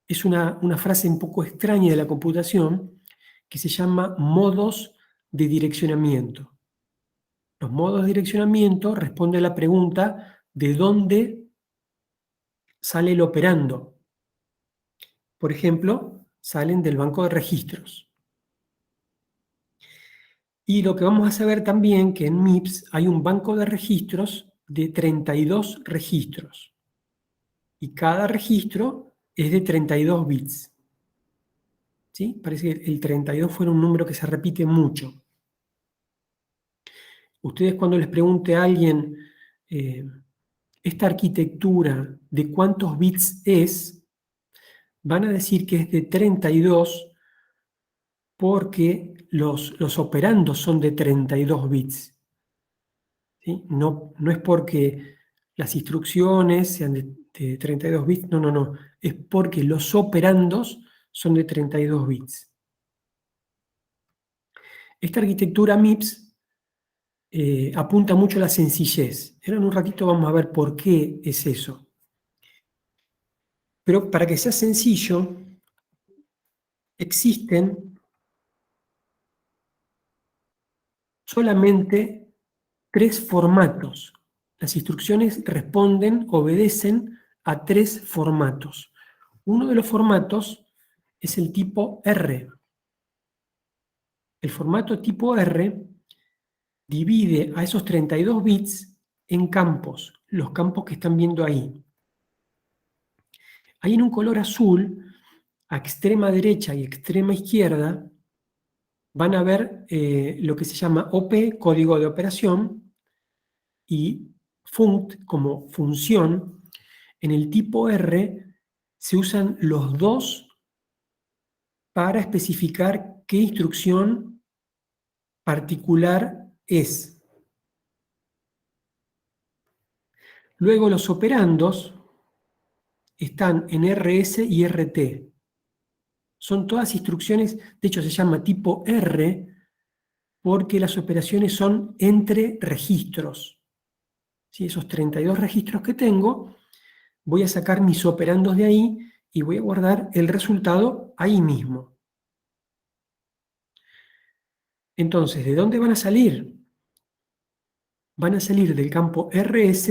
es una frase un poco extraña de la computación que se llama modos de direccionamiento. Los modos de direccionamiento responden a la pregunta ¿de dónde sale el operando? Por ejemplo, salen del banco de registros. Y lo que vamos a saber también que en MIPS hay un banco de registros de 32 registros. Y cada registro es de 32 bits. ¿Sí? Parece que el 32 fuera un número que se repite mucho. Ustedes, cuando les pregunte a alguien esta arquitectura de cuántos bits es, van a decir que es de 32 porque los operandos son de 32 bits. ¿Sí? No es porque las instrucciones sean de 32 bits, no. Es porque los operandos son de 32 bits. Esta arquitectura MIPS apunta mucho a la sencillez. En un ratito vamos a ver por qué es eso. Pero para que sea sencillo, existen solamente 3 formatos. Las instrucciones obedecen a 3 formatos. Uno de los formatos es el tipo R. El formato tipo R divide a esos 32 bits en campos, los campos que están viendo ahí. Ahí en un color azul, a extrema derecha y extrema izquierda, van a ver lo que se llama OP, código de operación, y funct, como función. En el tipo R se usan los dos para especificar qué instrucción particular es. Luego los operandos están en RS y RT. Son todas instrucciones, de hecho se llama tipo R porque las operaciones son entre registros. ¿Sí? Esos 32 registros que tengo, voy a sacar mis operandos de ahí y voy a guardar el resultado ahí mismo. Entonces, ¿de dónde van a salir? Van a salir del campo RS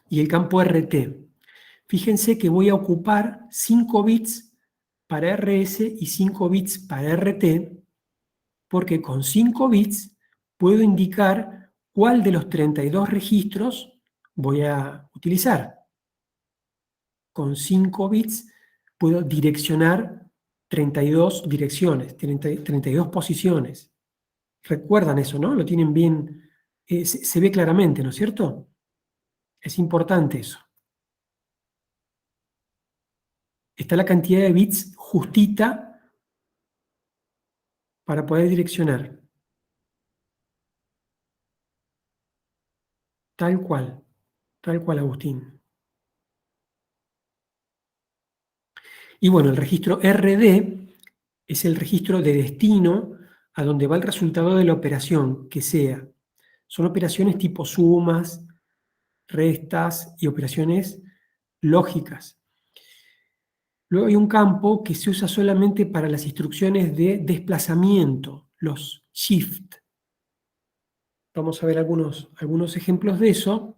y el campo RT. Fíjense que voy a ocupar 5 bits para RS y 5 bits para RT, porque con 5 bits puedo indicar cuál de los 32 registros voy a utilizar. Con 5 bits puedo direccionar 32 direcciones, 32 posiciones. Recuerdan eso, ¿no? Lo tienen bien, se ve claramente, ¿no es cierto? Es importante eso. Está la cantidad de bits justita para poder direccionar. Tal cual, Agustín. Y bueno, el registro RD es el registro de destino a donde va el resultado de la operación, que sea Son operaciones tipo sumas, restas y operaciones lógicas. Luego hay un campo que se usa solamente para las instrucciones de desplazamiento, los shift. Vamos a ver algunos ejemplos de eso.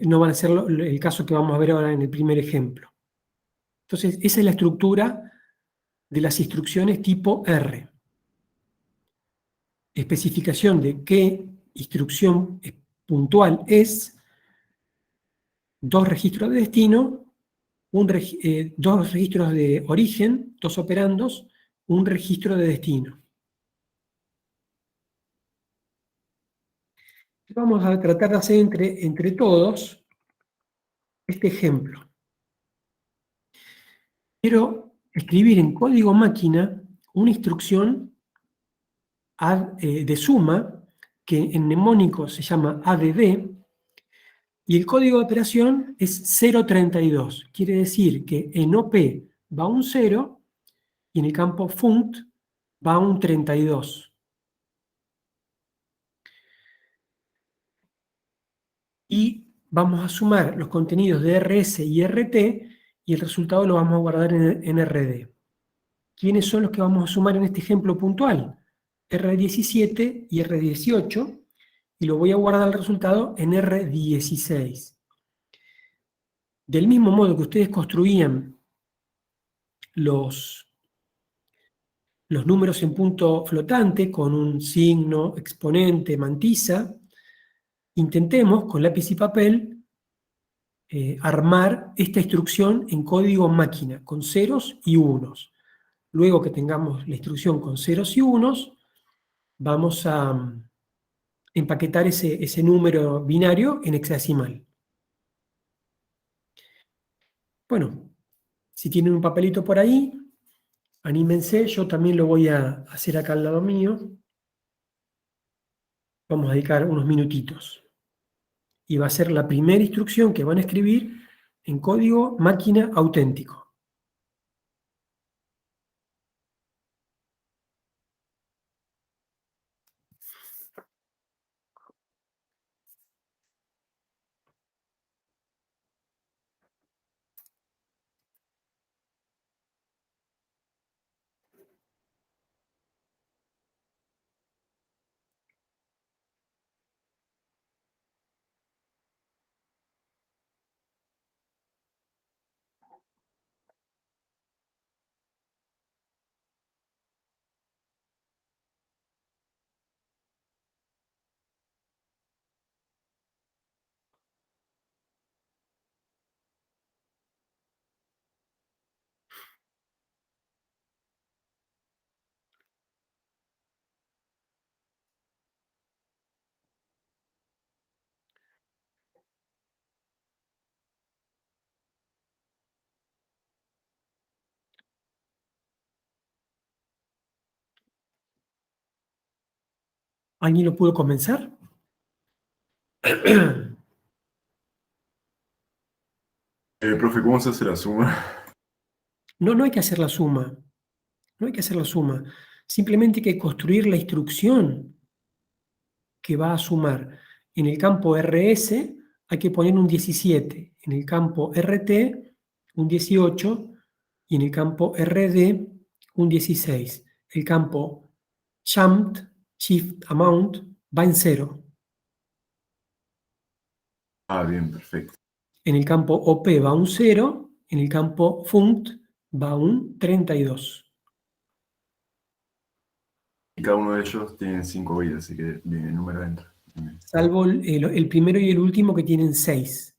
No van a ser el caso que vamos a ver ahora en el primer ejemplo. Entonces, esa es la estructura de las instrucciones tipo R. Especificación de qué instrucción puntual es, dos registros de destino, dos registros de origen, dos operandos, un registro de destino. Vamos a tratar de hacer entre todos este ejemplo. Quiero escribir en código máquina una instrucción de suma que en mnemónico se llama add, y el código de operación es 032. Quiere decir que en OP va un 0 y en el campo funct va un 32. Y vamos a sumar los contenidos de RS y RT y el resultado lo vamos a guardar en RD. ¿Quiénes son los que vamos a sumar en este ejemplo puntual? R17 y R18, y lo voy a guardar el resultado en R16. Del mismo modo que ustedes construían los números en punto flotante con un signo, exponente, mantisa, intentemos con lápiz y papel armar esta instrucción en código máquina, con ceros y unos. Luego que tengamos la instrucción con ceros y unos, vamos a empaquetar ese número binario en hexadecimal. Bueno, si tienen un papelito por ahí, anímense, yo también lo voy a hacer acá al lado mío. Vamos a dedicar unos minutitos. Y va a ser la primera instrucción que van a escribir en código máquina auténtico. ¿Alguien lo pudo comenzar? Profe, ¿cómo se hace la suma? No, no hay que hacer la suma. No hay que hacer la suma. Simplemente hay que construir la instrucción que va a sumar. En el campo RS hay que poner un 17, en el campo RT un 18 y en el campo RD un 16. El campo Chamt, Shift Amount, va en 0. Ah, bien, perfecto. En el campo OP va un 0, en el campo Funct va un 32. Y cada uno de ellos tiene 5 vidas, así que bien, el número entra. Bien. Salvo el primero y el último que tienen 6.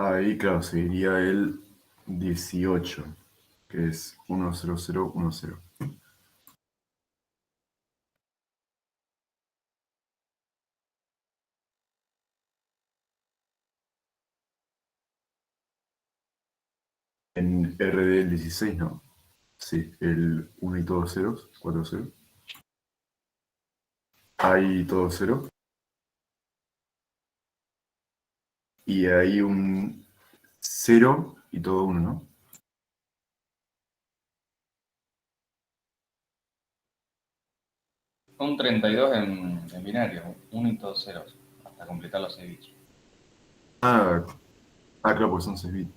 Ahí, claro, seguiría el 18, que es 10010. En RD el 16, ¿no? Sí, el 1 y todos ceros, 4 ceros. Hay todo cero. Y hay un 0 y todo 1, ¿no? Un 32 en binario, 1 y todos ceros, hasta completar los 6 bits. Claro, pues son 6 bits.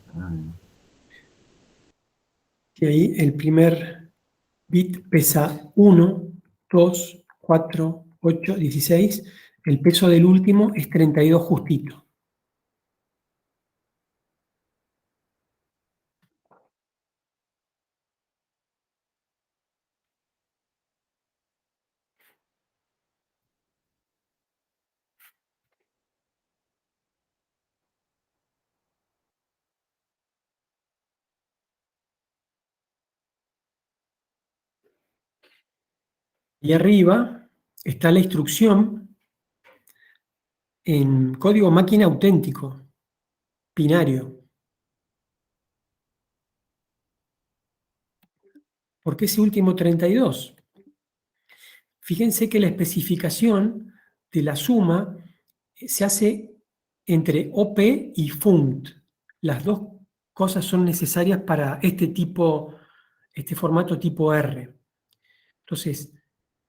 Y ahí el primer bit pesa 1, 2, 4, 8, 16. El peso del último es 32 justito. Y arriba está la instrucción en código máquina auténtico, binario. ¿Por qué ese último 32? Fíjense que la especificación de la suma se hace entre OP y funct. Las dos cosas son necesarias para este formato tipo R. Entonces,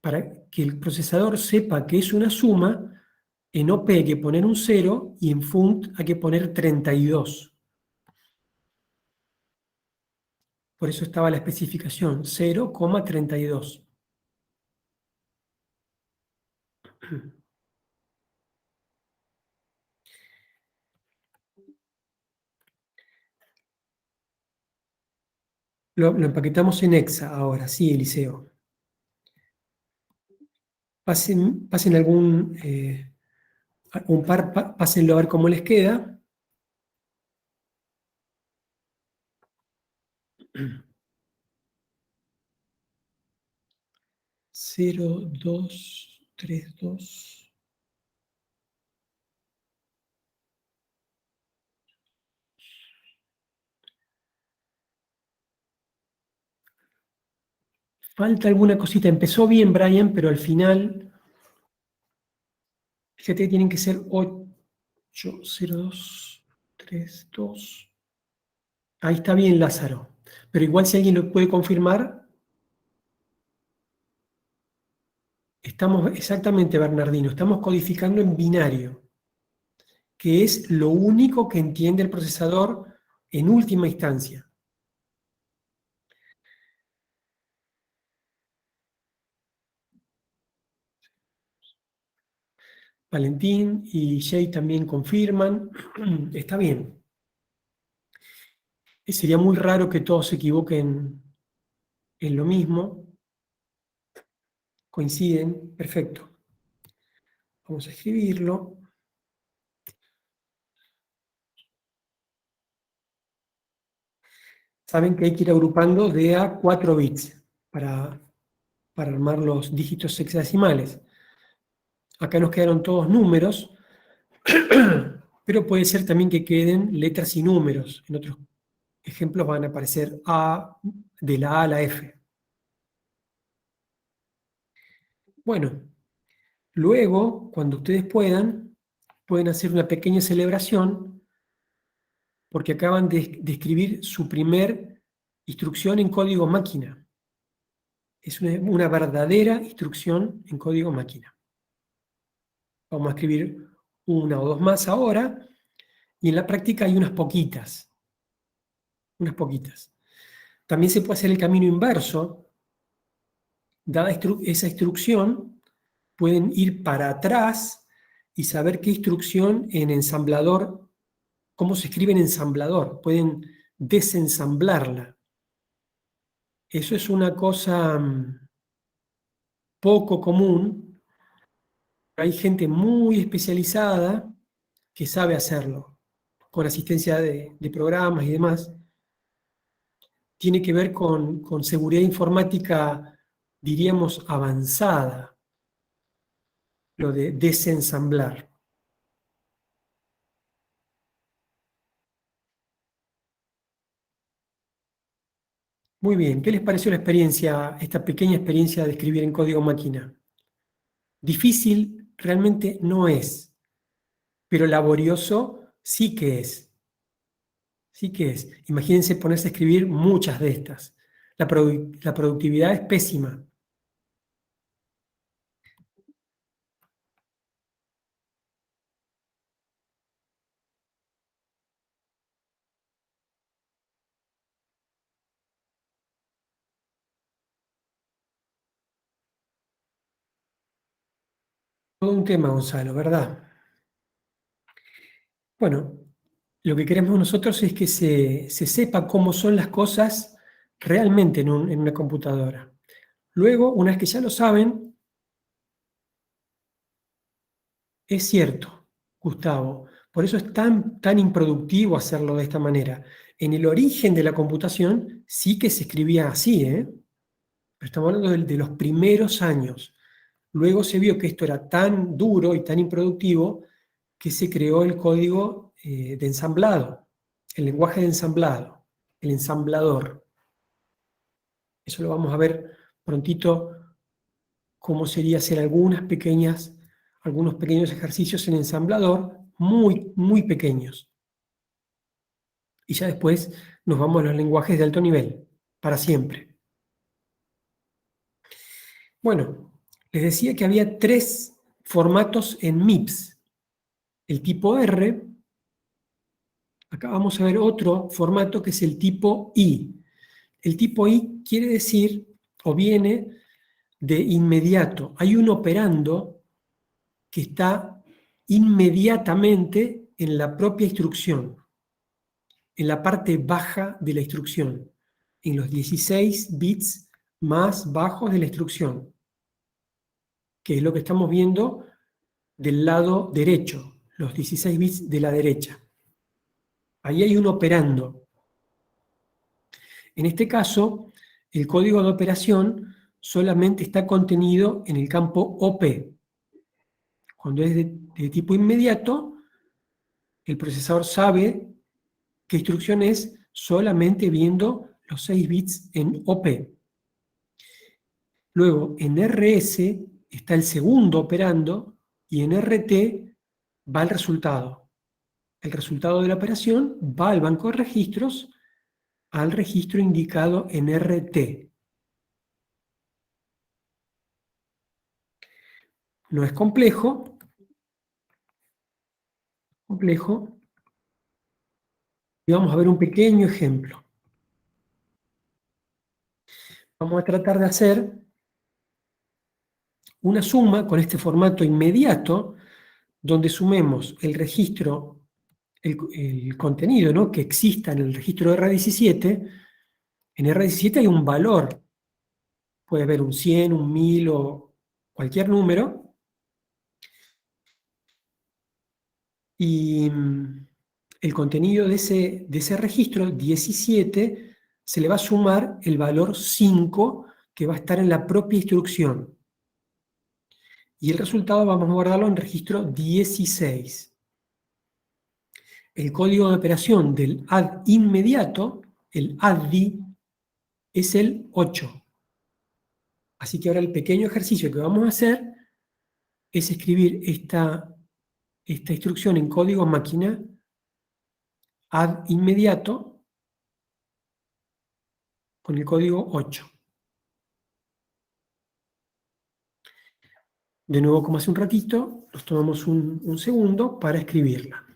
para que el procesador sepa que es una suma, en OP hay que poner un 0 y en funct hay que poner 32. Por eso estaba la especificación 0,32. Lo empaquetamos en Hexa ahora, sí, Eliseo. Pasen un par, pásenlo a ver cómo les queda. Cero, 2, 3, 2. Falta alguna cosita. Empezó bien, Brian, pero al final, fíjate que tienen que ser 8, 0, 2, 3, 2. Ahí está bien, Lázaro. Pero igual si alguien lo puede confirmar, estamos, exactamente, Bernardino, estamos codificando en binario, que es lo único que entiende el procesador en última instancia. Valentín y Jay también confirman. Está bien. Sería muy raro que todos se equivoquen en lo mismo. Coinciden. Perfecto. Vamos a escribirlo. Saben que hay que ir agrupando de a 4 bits para armar los dígitos hexadecimales. Acá nos quedaron todos números, pero puede ser también que queden letras y números. En otros ejemplos van a aparecer A, de la A a la F. Bueno, luego, cuando ustedes pueden hacer una pequeña celebración porque acaban de escribir su primer instrucción en código máquina. Es una verdadera instrucción en código máquina. Vamos a escribir una o dos más ahora, y en la práctica hay unas poquitas. Unas poquitas. También se puede hacer el camino inverso. Dada esa instrucción, pueden ir para atrás y saber qué instrucción en ensamblador, cómo se escribe en ensamblador. Pueden desensamblarla. Eso es una cosa poco común. Hay gente muy especializada que sabe hacerlo. con asistencia de programas y demás, tiene que ver con seguridad informática, diríamos, avanzada, lo de desensamblar. Muy bien, ¿qué les pareció la experiencia, esta pequeña experiencia de escribir en código máquina? Difícil realmente no es, pero laborioso sí que es. Sí que es. Imagínense ponerse a escribir muchas de estas. La productividad es pésima. Todo un tema, Gonzalo, ¿verdad? Bueno, lo que queremos nosotros es que se sepa cómo son las cosas realmente en una computadora. Luego, una vez que ya lo saben, es cierto, Gustavo, por eso es tan improductivo hacerlo de esta manera. En el origen de la computación sí que se escribía así, ¿eh? Pero estamos hablando de los primeros años. Luego se vio que esto era tan duro y tan improductivo que se creó el código de ensamblado, el lenguaje de ensamblado, el ensamblador. Eso lo vamos a ver prontito, cómo sería hacer algunos pequeños ejercicios en ensamblador, muy pequeños. Y ya después nos vamos a los lenguajes de alto nivel, para siempre. Bueno, les decía que había 3 formatos en MIPS. El tipo R, acá vamos a ver otro formato que es el tipo I. El tipo I quiere decir, o viene de inmediato. Hay un operando que está inmediatamente en la propia instrucción, en la parte baja de la instrucción, en los 16 bits más bajos de la instrucción, que es lo que estamos viendo del lado derecho, los 16 bits de la derecha. Ahí hay un operando. En este caso, el código de operación solamente está contenido en el campo OP. Cuando es de tipo inmediato, el procesador sabe qué instrucción es solamente viendo los 6 bits en OP. Luego, en RS está el segundo operando y en RT va el resultado. El resultado de la operación va al banco de registros, al registro indicado en RT. No es complejo, y vamos a ver un pequeño ejemplo. Vamos a tratar de hacer una suma con este formato inmediato, donde sumemos el registro, el contenido, ¿no?, que exista en el registro de R17. En R17 hay un valor, puede haber un 100, un 1000 o cualquier número, y el contenido de ese registro 17 se le va a sumar el valor 5 que va a estar en la propia instrucción. Y el resultado vamos a guardarlo en registro 16. El código de operación del add inmediato, el addI, es el 8. Así que ahora el pequeño ejercicio que vamos a hacer es escribir esta instrucción en código máquina, add inmediato, con el código 8. De nuevo, como hace un ratito, nos tomamos un segundo para escribirla.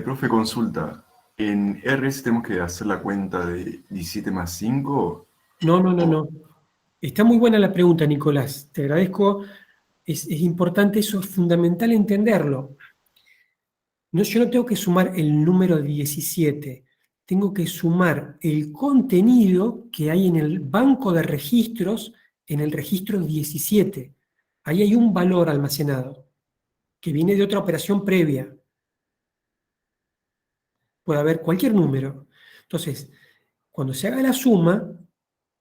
Profe, consulta. ¿En RS tenemos que hacer la cuenta de 17 más 5? No. Está muy buena la pregunta, Nicolás. Te agradezco. Es importante, eso es fundamental entenderlo. No, yo no tengo que sumar el número 17. Tengo que sumar el contenido que hay en el banco de registros, en el registro 17. Ahí hay un valor almacenado, que viene de otra operación previa. Puede haber cualquier número. Entonces, cuando se haga la suma,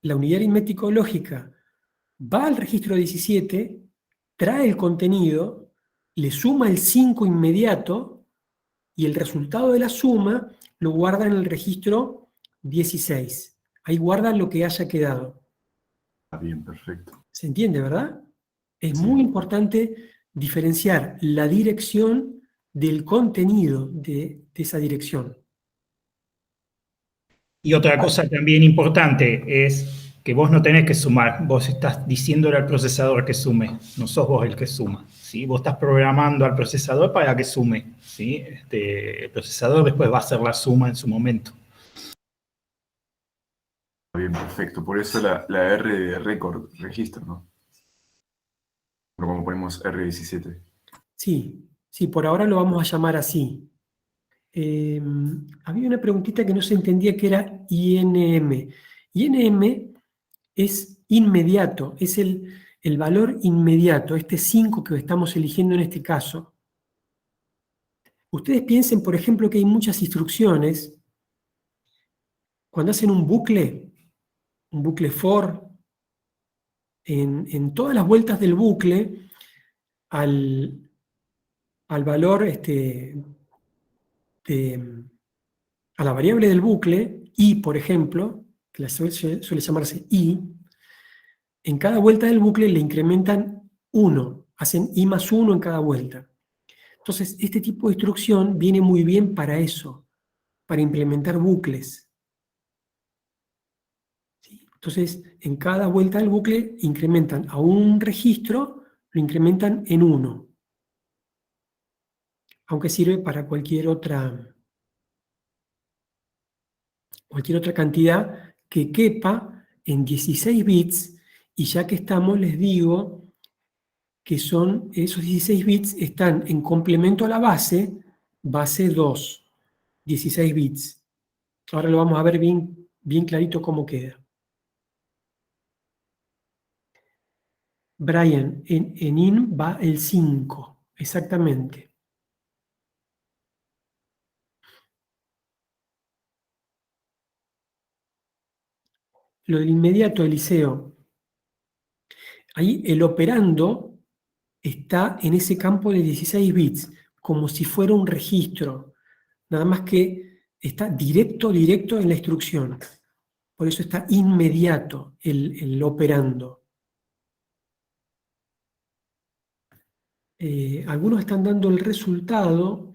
la unidad aritmético lógica va al registro 17, trae el contenido, le suma el 5 inmediato y el resultado de la suma lo guarda en el registro 16. Ahí guarda lo que haya quedado. Ah, bien, perfecto. ¿Se entiende, verdad? Es Sí. muy importante diferenciar la dirección del contenido de esa dirección. Y otra cosa también importante es que vos no tenés que sumar, vos estás diciéndole al procesador que sume, no sos vos el que suma, ¿sí? Vos estás programando al procesador para que sume, ¿sí? El procesador después va a hacer la suma en su momento. Bien, perfecto. Por eso la R de record, registro, ¿no? Pero como ponemos R17. Sí, por ahora lo vamos a llamar así. Había una preguntita que no se entendía que era INM. INM es inmediato, es el valor inmediato, este 5 que estamos eligiendo en este caso. Ustedes piensen, por ejemplo, que hay muchas instrucciones. Cuando hacen un bucle for, en todas las vueltas del bucle, al valor, a la variable del bucle, i, por ejemplo, que suele llamarse i, en cada vuelta del bucle le incrementan 1, hacen i más 1 en cada vuelta. Entonces, este tipo de instrucción viene muy bien para eso, para implementar bucles. ¿Sí? Entonces, en cada vuelta del bucle incrementan a un registro, lo incrementan en 1. Aunque sirve para cualquier otra cantidad que quepa en 16 bits, y ya que estamos, les digo que son esos 16 bits están en complemento a la base 2, 16 bits. Ahora lo vamos a ver bien clarito cómo queda. Brian, en IN va el 5, exactamente. Lo del inmediato, Eliseo. Ahí el operando está en ese campo de 16 bits, como si fuera un registro. Nada más que está directo en la instrucción. Por eso está inmediato el operando. Algunos están dando el resultado.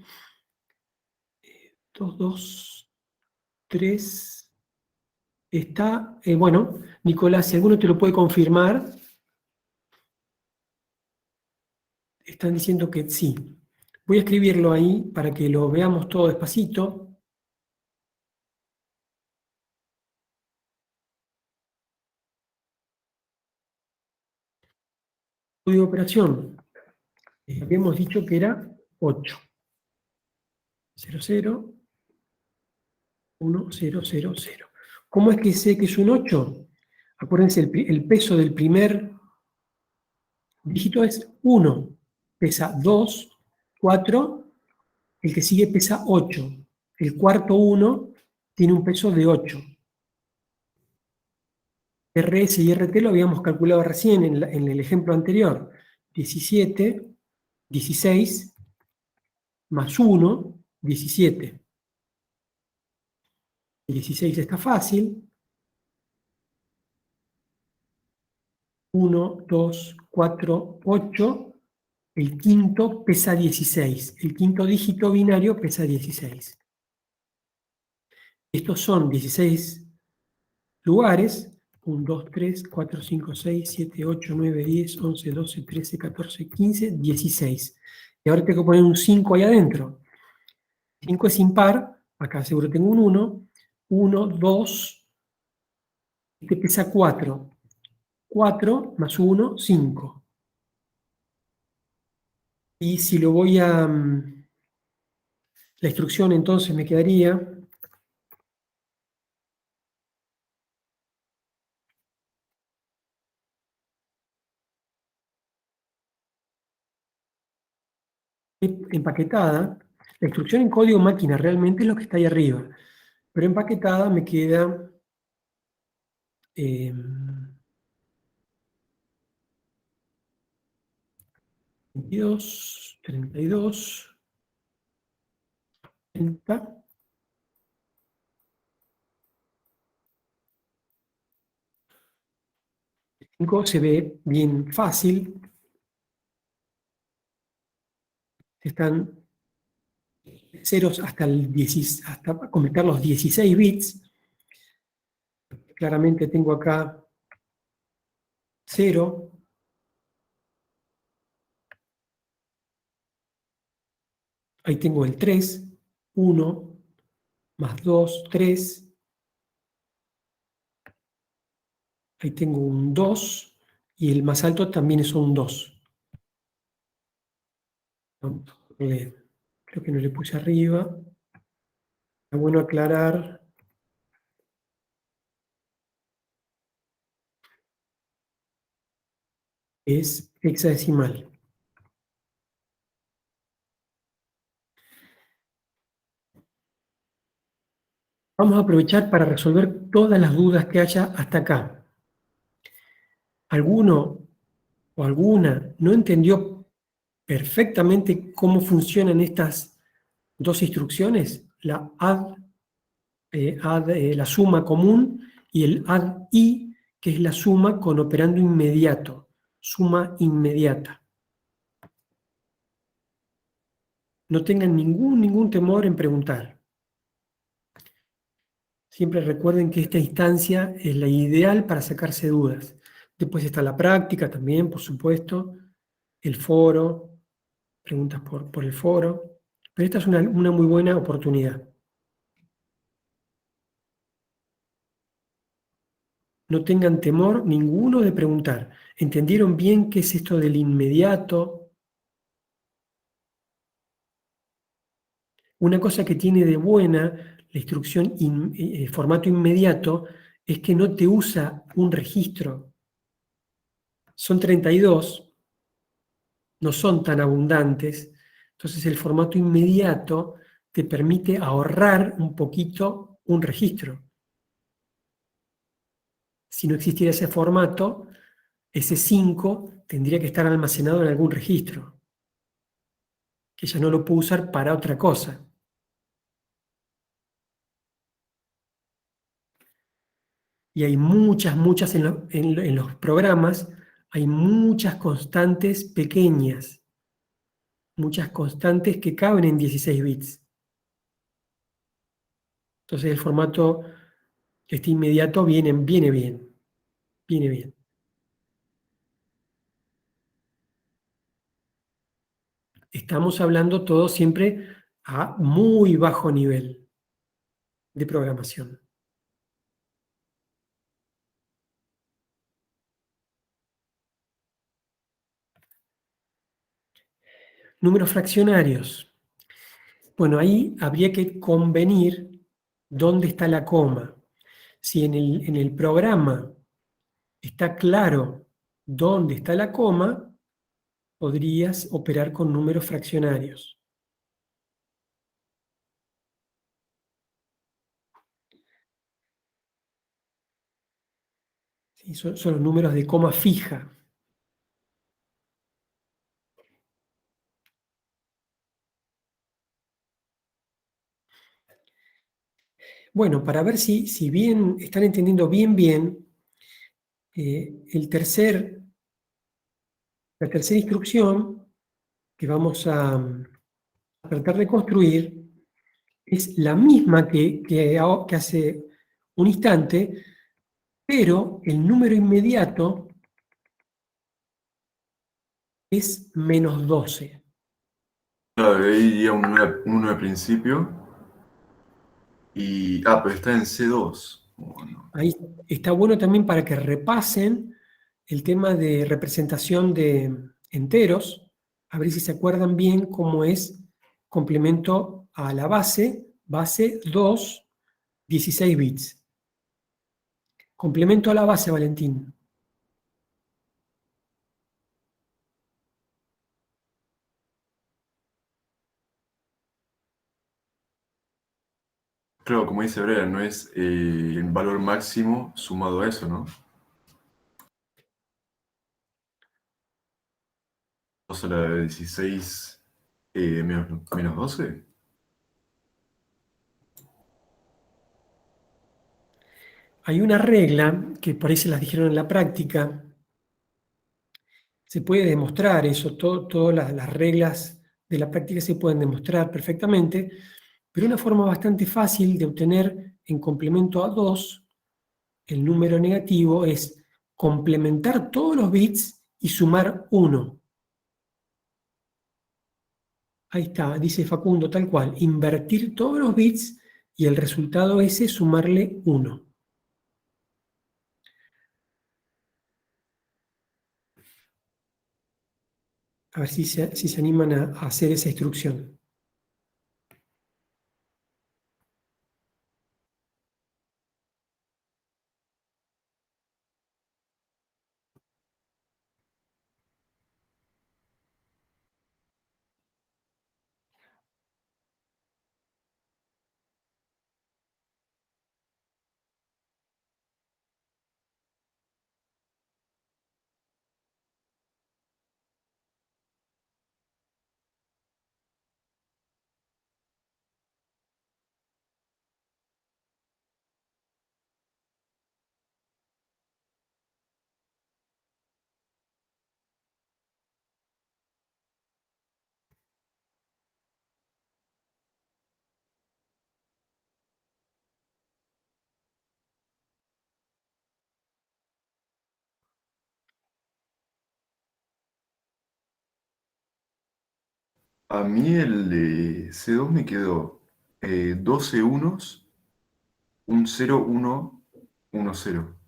2, 2, 3. Está, bueno, Nicolás, si alguno te lo puede confirmar. Están diciendo que sí. Voy a escribirlo ahí para que lo veamos todo despacito. Código de operación. Habíamos dicho que era 8. 0, 0, 1, 0, 0, 0. ¿Cómo es que sé que es un 8? Acuérdense, el peso del primer dígito es 1. Pesa 2, 4. El que sigue pesa 8. El cuarto 1 tiene un peso de 8. RS y RT lo habíamos calculado recién en el ejemplo anterior. 17, 16, más 1, 17. El 16 está fácil. 1, 2, 4, 8. El quinto pesa 16. El quinto dígito binario pesa 16. Estos son 16 lugares. 1, 2, 3, 4, 5, 6, 7, 8, 9, 10, 11, 12, 13, 14, 15, 16. Y ahora tengo que poner un 5 ahí adentro. 5 es impar, acá seguro tengo un 1, 1, 2, este pesa 4, 4 más 1, 5. Y si lo voy a... la instrucción entonces me quedaría... empaquetada. La instrucción en código máquina realmente es lo que está ahí arriba. Pero empaquetada me queda... 22, 32, 30. 5 se ve bien fácil. Están ceros hasta, hasta completar los 16 bits. Claramente tengo acá 0. Ahí tengo el 3, 1, más 2, 3. Ahí tengo un 2 y el más alto también es un 2. Creo que no le puse arriba. Está bueno aclarar. Es hexadecimal. Vamos a aprovechar para resolver todas las dudas que haya hasta acá. ¿Alguno o alguna no entendió perfectamente cómo funcionan estas dos instrucciones? La la suma común, y el add-i, que es la suma con operando inmediato, suma inmediata. No tengan ningún temor en preguntar. Siempre recuerden que esta instancia es la ideal para sacarse dudas. Después está la práctica también, por supuesto, el foro, preguntas por el foro, pero esta es una muy buena oportunidad. No tengan temor ninguno de preguntar. ¿Entendieron bien qué es esto del inmediato? Una cosa que tiene de buena la instrucción formato inmediato es que no te usa un registro. Son 32, no son tan abundantes, entonces el formato inmediato te permite ahorrar un poquito un registro. Si no existiera ese formato, ese 5 tendría que estar almacenado en algún registro, que ya no lo puedo usar para otra cosa. Y hay muchas en los programas, hay muchas constantes pequeñas, muchas constantes que caben en 16 bits. Entonces el formato inmediato viene bien. Estamos hablando todo siempre a muy bajo nivel de programación. Números fraccionarios. Bueno, ahí habría que convenir dónde está la coma. Si en el programa está claro dónde está la coma, podrías operar con números fraccionarios. Sí, son los números de coma fija. Bueno, para ver si bien están entendiendo bien, la tercera instrucción que vamos a tratar de construir es la misma que hace un instante, pero el número inmediato es -12. Claro, ahí iría un 1 al principio. Y, pero está en C2. Bueno, Ahí está bueno también para que repasen el tema de representación de enteros, a ver si se acuerdan bien cómo es complemento a la base 2, 16 bits. Complemento a la base, Valentín. claro, como dice Brea, no es el valor máximo sumado a eso, ¿no? 2 a la 16 menos 12. Hay una regla que por ahí se las dijeron en la práctica. Se puede demostrar eso, todas las reglas de la práctica se pueden demostrar perfectamente, pero una forma bastante fácil de obtener en complemento a 2 el número negativo es complementar todos los bits y sumar 1. Ahí está, dice Facundo tal cual, invertir todos los bits y el resultado ese sumarle 1. A ver si se animan a hacer esa instrucción. A mí el de C2 me quedó 12 unos, un 0, 1, 1, 0.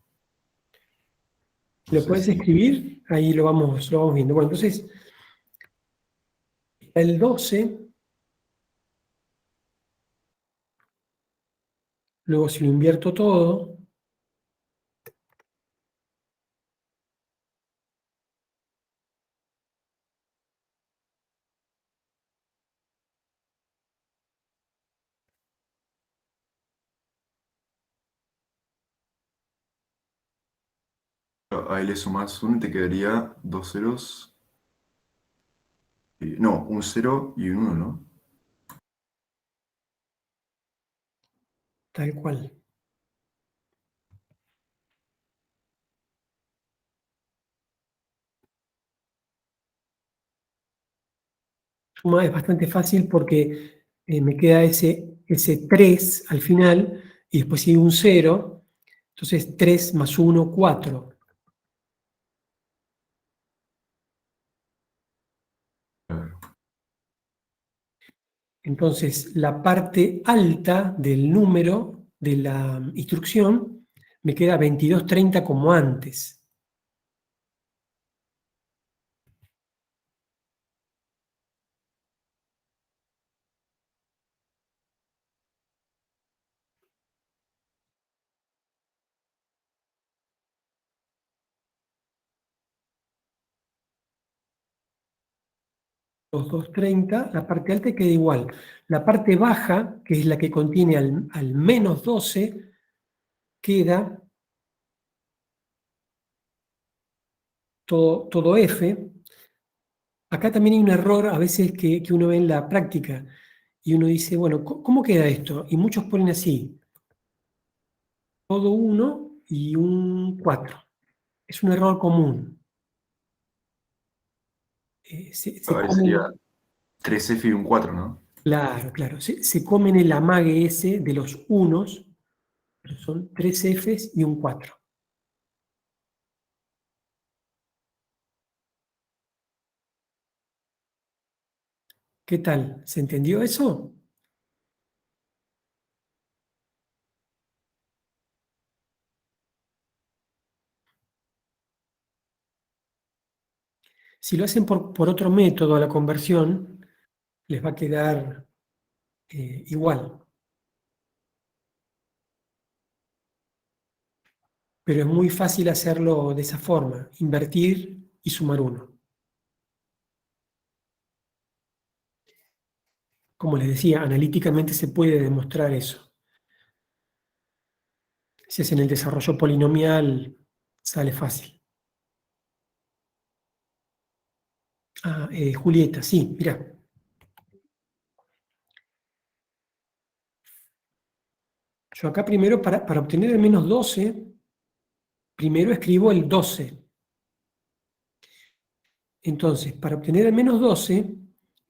No ¿Lo sé puedes si... escribir? Ahí lo vamos viendo. Bueno, entonces, el 12, luego si lo invierto todo, Ahí le sumas 1 y te quedaría 2 ceros. No, un 0 y un 1, ¿no? tal cual. Suma es bastante fácil porque me queda ese 3 al final y después sigue un 0. Entonces 3 más 1, 4. Claro. Entonces la parte alta del número de la instrucción me queda 2230 como antes. Los 230, la parte alta queda igual. La parte baja, que es la que contiene al menos 12, queda todo F. Acá también hay un error a veces que uno ve en la práctica y uno dice, bueno, ¿cómo queda esto? Y muchos ponen así, todo 1 y un 4. Es un error común. Se Ahí sería comen, 3F y un 4, ¿no? claro, se comen el amague ese de los unos, pero son 3 Fs y un 4. ¿Qué tal? ¿Se entendió eso? Si lo hacen por otro método a la conversión, les va a quedar igual. Pero es muy fácil hacerlo de esa forma, invertir y sumar 1. Como les decía, analíticamente se puede demostrar eso. Si hacen el desarrollo polinomial, sale fácil. Julieta, sí, mirá. Yo acá primero, para obtener el menos 12, primero escribo el 12. Entonces, para obtener el menos 12,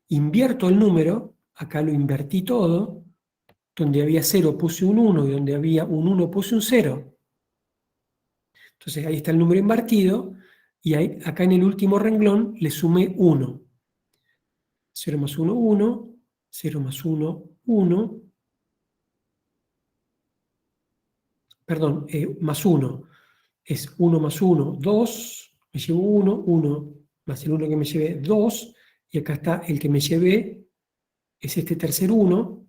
invierto el número, acá lo invertí todo, donde había 0 puse un 1 y donde había un 1 puse un 0. Entonces ahí está el número invertido y ahí, acá en el último renglón le sumé 1. 0 más 1, 1, 0 más 1, 1, perdón, más 1. Es 1 más 1, 2, me llevo 1, 1 más el 1 que me llevé, 2, y acá está el que me llevé, es este tercer 1,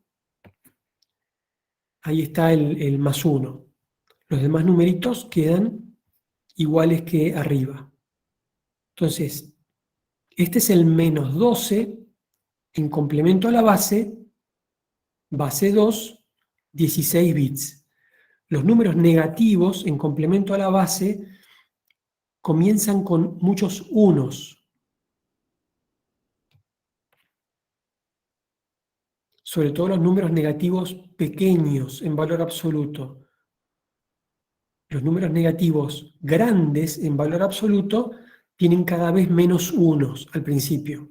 ahí está el más 1. Los demás numeritos quedan iguales que arriba. Entonces, este es el menos 12 en complemento a la base 2, 16 bits. Los números negativos en complemento a la base comienzan con muchos unos, sobre todo los números negativos pequeños en valor absoluto. Los números negativos grandes en valor absoluto tienen cada vez menos unos al principio.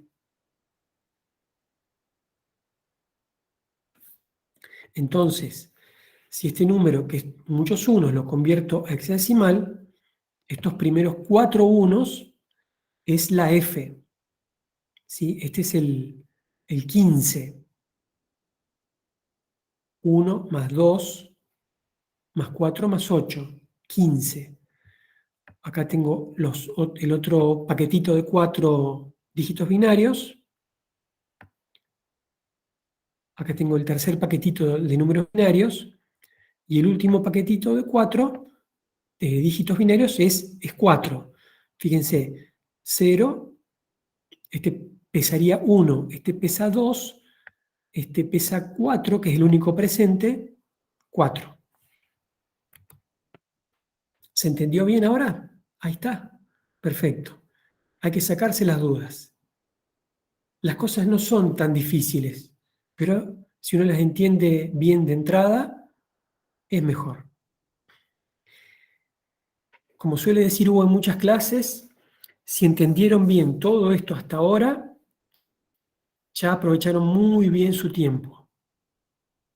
Entonces, si este número, que es muchos unos, lo convierto a hexadecimal, estos primeros 4 unos es la F. ¿Sí? Este es el 15. 1 más 2 más 4 más 8, 15. Acá tengo el otro paquetito de 4 dígitos binarios. Acá tengo el tercer paquetito de números binarios. Y el último paquetito de 4 dígitos binarios es 4. Fíjense, 0, este pesaría 1, este pesa 2, este pesa 4, que es el único presente, 4. ¿Se entendió bien ahora? Ahí está. Perfecto. Hay que sacarse las dudas. Las cosas no son tan difíciles, pero si uno las entiende bien de entrada, es mejor. Como suele decir Hugo en muchas clases, si entendieron bien todo esto hasta ahora, ya aprovecharon muy bien su tiempo.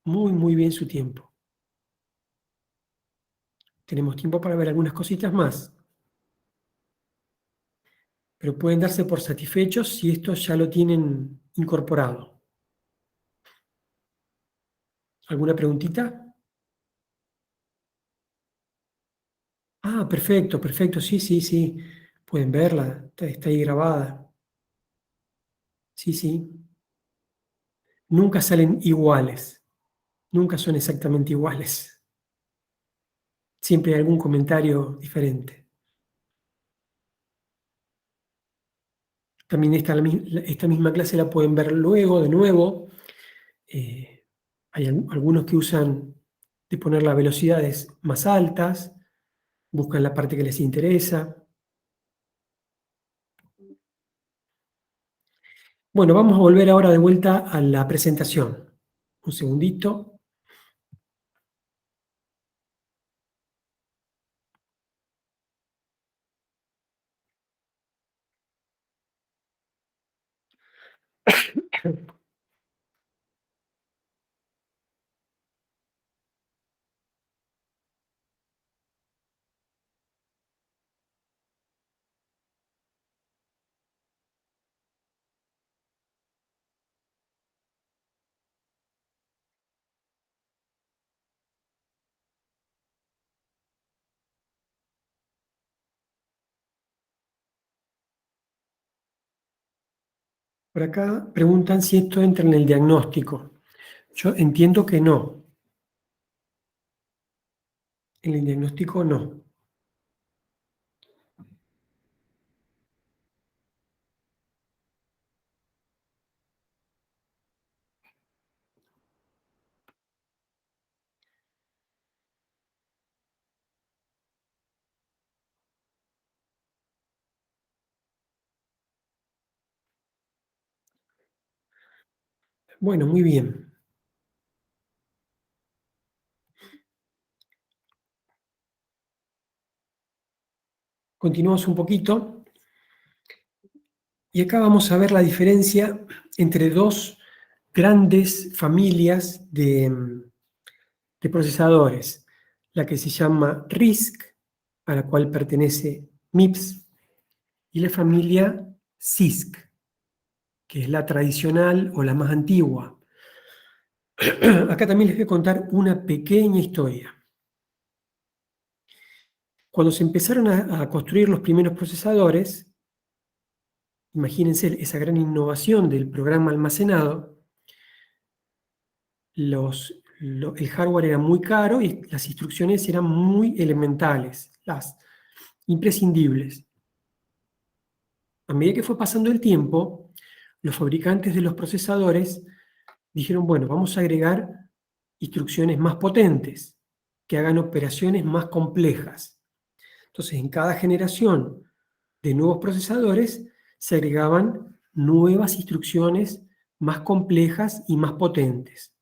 Muy, muy bien su tiempo. Tenemos tiempo para ver algunas cositas más. Pero pueden darse por satisfechos si esto ya lo tienen incorporado. ¿Alguna preguntita? Ah, perfecto, perfecto. Sí, sí, sí. Pueden verla. Está ahí grabada. Sí, sí. Nunca salen iguales. Nunca son exactamente iguales. Siempre hay algún comentario diferente. También esta misma clase la pueden ver luego, de nuevo. Hay algunos que usan de poner las velocidades más altas, buscan la parte que les interesa. Bueno, vamos a volver ahora de vuelta a la presentación. Un segundito. Por acá preguntan si esto entra en el diagnóstico. Yo entiendo que no. En el diagnóstico no. Bueno, muy bien. Continuamos un poquito. Y acá vamos a ver la diferencia entre dos grandes familias de procesadores. La que se llama RISC, a la cual pertenece MIPS, y la familia CISC, que es la tradicional o la más antigua. Acá también les voy a contar una pequeña historia. Cuando se empezaron a construir los primeros procesadores, imagínense esa gran innovación del programa almacenado, el hardware era muy caro y las instrucciones eran muy elementales, las imprescindibles. A medida que fue pasando el tiempo, los fabricantes de los procesadores dijeron, bueno, vamos a agregar instrucciones más potentes, que hagan operaciones más complejas. Entonces, en cada generación de nuevos procesadores se agregaban nuevas instrucciones más complejas y más potentes.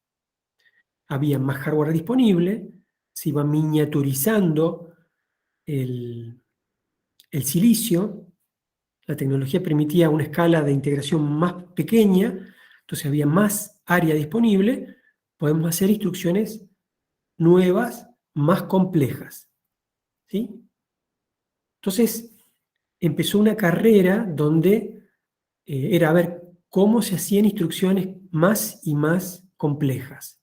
Había más hardware disponible, se iba miniaturizando el silicio, la tecnología permitía una escala de integración más pequeña, entonces había más área disponible, podemos hacer instrucciones nuevas, más complejas. ¿Sí? Entonces empezó una carrera donde era ver cómo se hacían instrucciones más y más complejas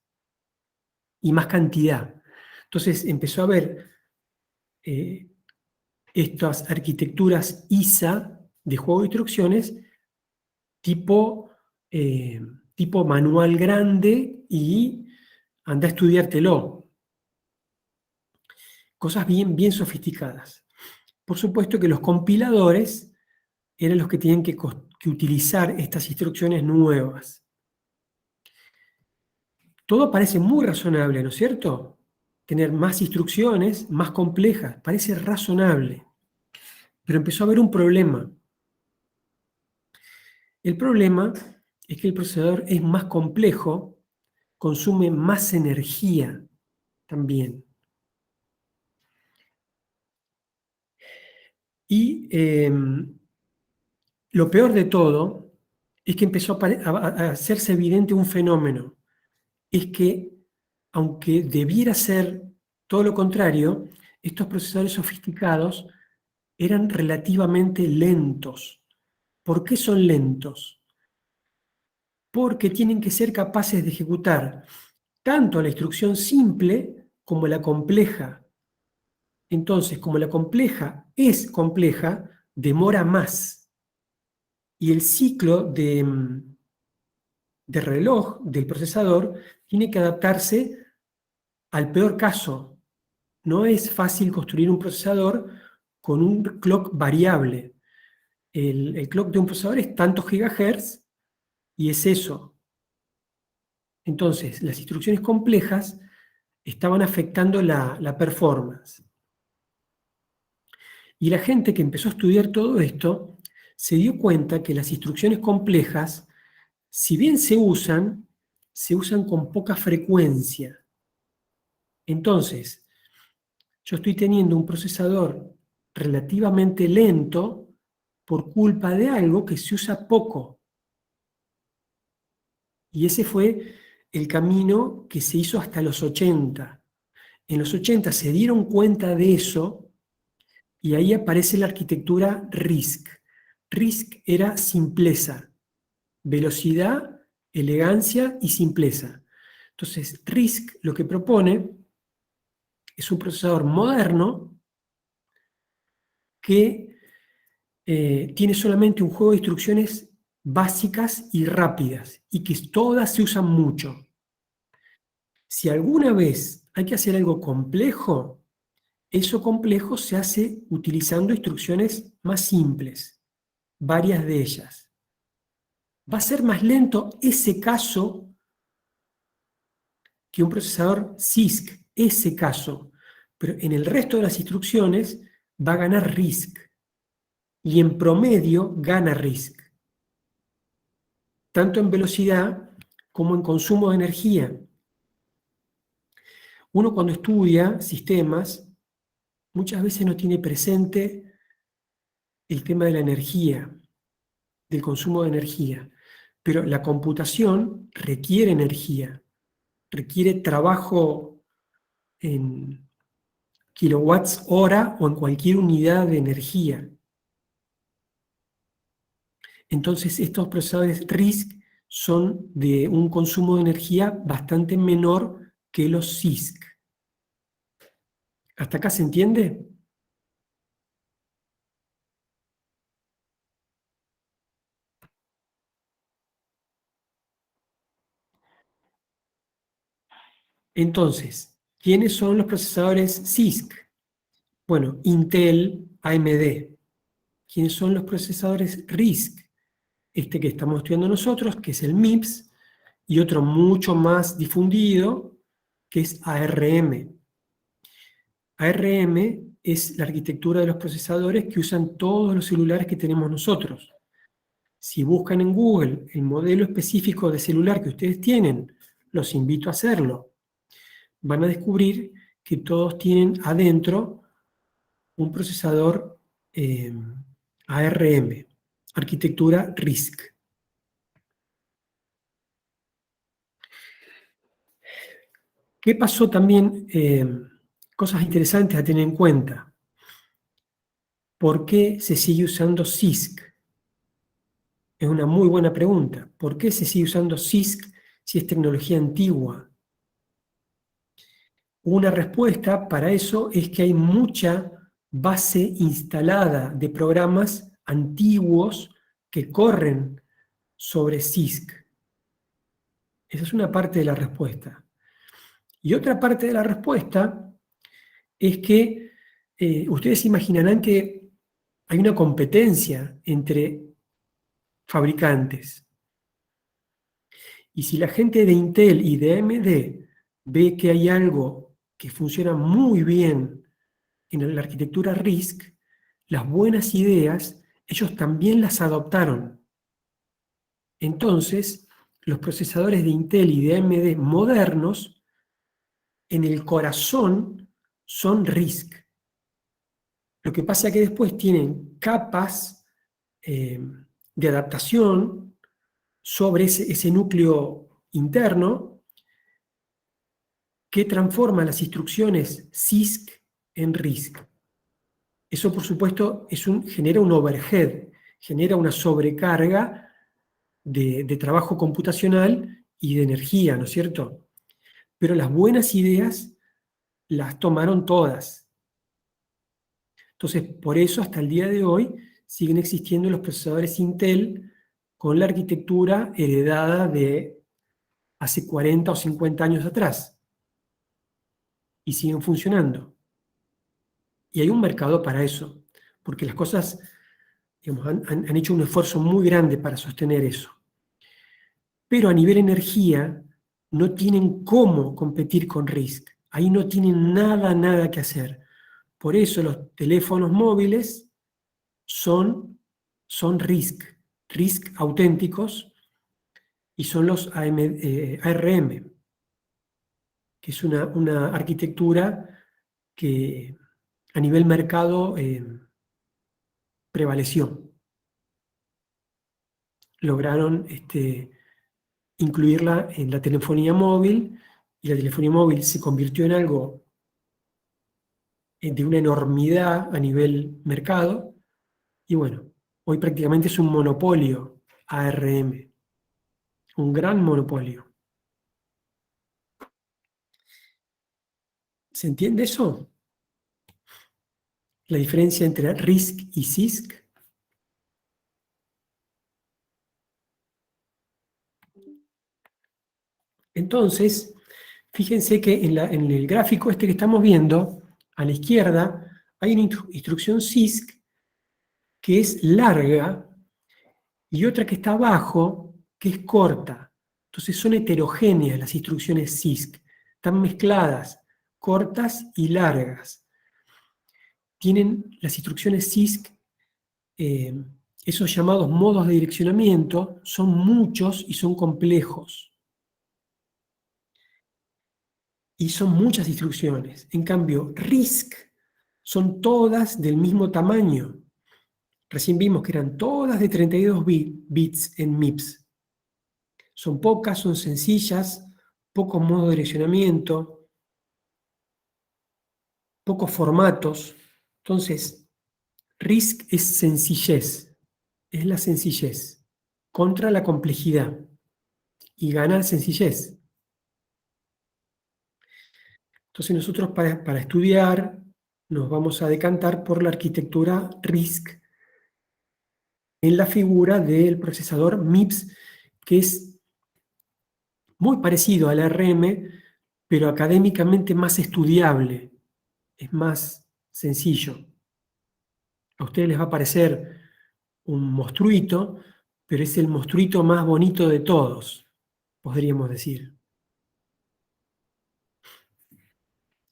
y más cantidad. Entonces empezó a ver estas arquitecturas ISA de juego de instrucciones tipo, tipo manual grande y anda a estudiártelo. Cosas bien, bien sofisticadas. Por supuesto que los compiladores eran los que tenían que utilizar estas instrucciones nuevas. Todo parece muy razonable, ¿no es cierto? Tener más instrucciones, más complejas, parece razonable. Pero empezó a haber un problema. El problema es que el procesador es más complejo, consume más energía también. Y lo peor de todo es que empezó a hacerse evidente un fenómeno. Es que, aunque debiera ser todo lo contrario, estos procesadores sofisticados eran relativamente lentos. ¿Por qué son lentos? Porque tienen que ser capaces de ejecutar tanto la instrucción simple como la compleja. Entonces, como la compleja es compleja, demora más. Y el ciclo de reloj del procesador tiene que adaptarse al peor caso. No es fácil construir un procesador con un clock variable. El clock de un procesador es tantos gigahertz y es eso. Entonces, las instrucciones complejas estaban afectando la performance. Y la gente que empezó a estudiar todo esto se dio cuenta que las instrucciones complejas, si bien se usan con poca frecuencia. Entonces, yo estoy teniendo un procesador relativamente lento por culpa de algo que se usa poco. Y ese fue el camino que se hizo hasta los 80. En los 80 se dieron cuenta de eso y ahí aparece la arquitectura RISC. RISC era simpleza, velocidad, elegancia y simpleza. Entonces, RISC lo que propone es un procesador moderno que tiene solamente un juego de instrucciones básicas y rápidas, y que todas se usan mucho. Si alguna vez hay que hacer algo complejo, eso complejo se hace utilizando instrucciones más simples, varias de ellas. Va a ser más lento ese caso que un procesador CISC, ese caso, pero en el resto de las instrucciones va a ganar RISC, y en promedio gana RISC, tanto en velocidad como en consumo de energía. Uno cuando estudia sistemas, muchas veces no tiene presente el tema de la energía, del consumo de energía, pero la computación requiere energía, requiere trabajo en kilowatts hora o en cualquier unidad de energía. Entonces estos procesadores RISC son de un consumo de energía bastante menor que los CISC. ¿Hasta acá se entiende? Entonces, ¿quiénes son los procesadores CISC? Bueno, Intel, AMD. ¿Quiénes son los procesadores RISC? Este que estamos estudiando nosotros, que es el MIPS, y otro mucho más difundido, que es ARM. ARM es la arquitectura de los procesadores que usan todos los celulares que tenemos nosotros. Si buscan en Google el modelo específico de celular que ustedes tienen, los invito a hacerlo. Van a descubrir que todos tienen adentro un procesador ARM, arquitectura RISC. ¿Qué pasó también? Cosas interesantes a tener en cuenta. ¿Por qué se sigue usando CISC? Es una muy buena pregunta. ¿Por qué se sigue usando CISC si es tecnología antigua? Una respuesta para eso es que hay mucha base instalada de programas antiguos que corren sobre CISC. Esa es una parte de la respuesta. Y otra parte de la respuesta es que ustedes imaginarán que hay una competencia entre fabricantes. Y si la gente de Intel y de AMD ve que hay algo que funciona muy bien en la arquitectura RISC, las buenas ideas, ellos también las adoptaron. Entonces, los procesadores de Intel y de AMD modernos, en el corazón, son RISC. Lo que pasa es que después tienen capas de adaptación sobre ese núcleo interno que transforma las instrucciones CISC en RISC. Eso, por supuesto, genera un overhead, genera una sobrecarga de trabajo computacional y de energía, ¿no es cierto? Pero las buenas ideas las tomaron todas. Entonces, por eso hasta el día de hoy siguen existiendo los procesadores Intel con la arquitectura heredada de hace 40 o 50 años atrás. Y siguen funcionando. Y hay un mercado para eso, porque las cosas, digamos, han hecho un esfuerzo muy grande para sostener eso. Pero a nivel energía no tienen cómo competir con RISC. Ahí no tienen nada que hacer. Por eso los teléfonos móviles son RISC auténticos, y son los ARM, que es una arquitectura que a nivel mercado prevaleció. Lograron incluirla en la telefonía móvil, y la telefonía móvil se convirtió en algo de una enormidad a nivel mercado, y bueno, hoy prácticamente es un monopolio ARM, un gran monopolio. ¿Se entiende eso? La diferencia entre RISC y CISC. Entonces, fíjense que en el gráfico este que estamos viendo, a la izquierda, hay una instrucción CISC que es larga y otra que está abajo que es corta. Entonces son heterogéneas las instrucciones CISC, están mezcladas, cortas y largas. Tienen las instrucciones CISC, esos llamados modos de direccionamiento, son muchos y son complejos. Y son muchas instrucciones. En cambio, RISC son todas del mismo tamaño. Recién vimos que eran todas de 32 bits en MIPS. Son pocas, son sencillas, pocos modos de direccionamiento, pocos formatos. Entonces, RISC es sencillez, es la sencillez contra la complejidad y gana sencillez. Entonces nosotros para estudiar nos vamos a decantar por la arquitectura RISC en la figura del procesador MIPS, que es muy parecido al ARM, pero académicamente más estudiable, es más sencillo. A ustedes les va a parecer un monstruito, pero es el monstruito más bonito de todos, podríamos decir.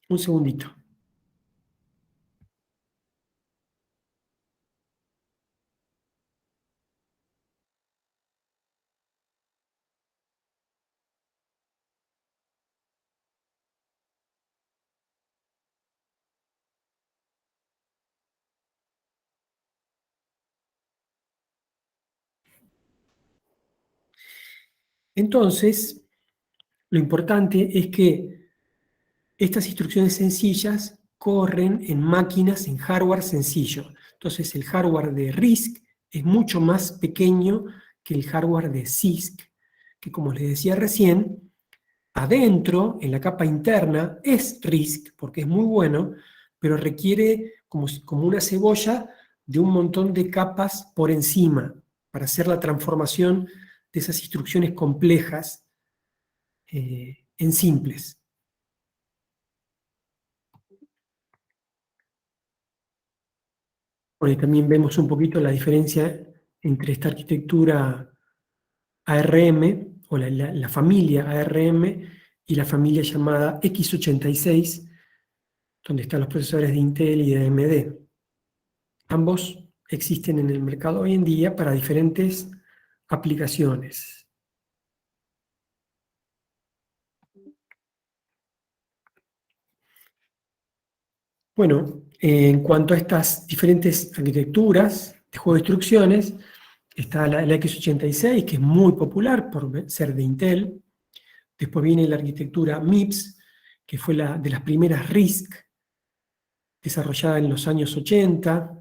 Un segundito. Entonces, lo importante es que estas instrucciones sencillas corren en máquinas, en hardware sencillo. Entonces, el hardware de RISC es mucho más pequeño que el hardware de CISC, que como les decía recién, adentro, en la capa interna, es RISC, porque es muy bueno, pero requiere, como una cebolla, de un montón de capas por encima, para hacer la transformación de esas instrucciones complejas en simples. Bueno, y también vemos un poquito la diferencia entre esta arquitectura ARM, o la familia ARM, y la familia llamada x86, donde están los procesadores de Intel y de AMD. Ambos existen en el mercado hoy en día para diferentes aplicaciones. Bueno, en cuanto a estas diferentes arquitecturas de juego de instrucciones, está la x86, que es muy popular por ser de Intel. Después viene la arquitectura MIPS, que fue de las primeras RISC, desarrollada en los años 80,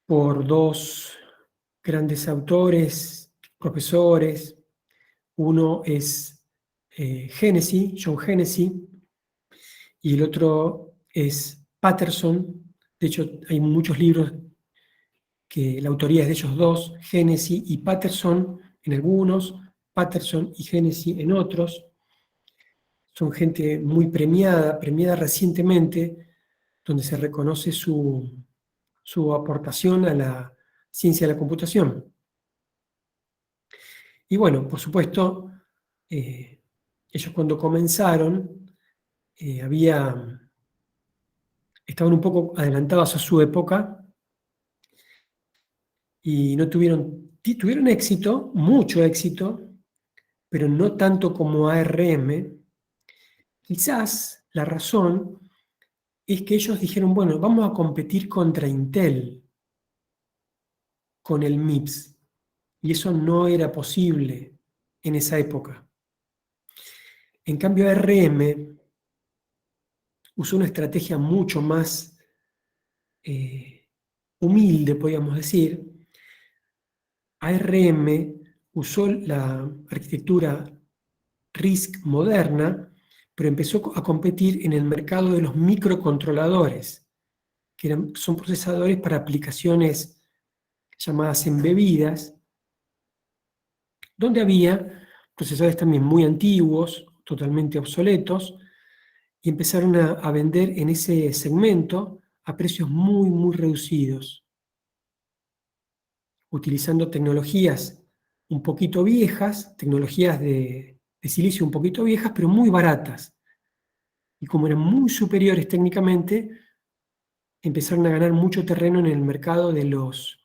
por dos grandes autores, profesores. Uno es John Hennessy, y el otro es Patterson. De hecho, hay muchos libros que la autoría es de ellos dos, Hennessy y Patterson en algunos, Patterson y Hennessy en otros. Son gente muy premiada recientemente, donde se reconoce su aportación a la ciencia de la computación. Y bueno, por supuesto, ellos cuando comenzaron estaban un poco adelantados a su época y no tuvieron éxito, mucho éxito, pero no tanto como ARM. Quizás la razón es que ellos dijeron, bueno, vamos a competir contra Intel con el MIPS, y eso no era posible en esa época. En cambio, ARM usó una estrategia mucho más humilde, podríamos decir. ARM usó la arquitectura RISC moderna, pero empezó a competir en el mercado de los microcontroladores, que son procesadores para aplicaciones llamadas embebidas, donde había procesadores también muy antiguos, totalmente obsoletos, y empezaron a vender en ese segmento a precios muy, muy reducidos, utilizando tecnologías un poquito viejas, tecnologías de silicio un poquito viejas, pero muy baratas. Y como eran muy superiores técnicamente, empezaron a ganar mucho terreno en el mercado de los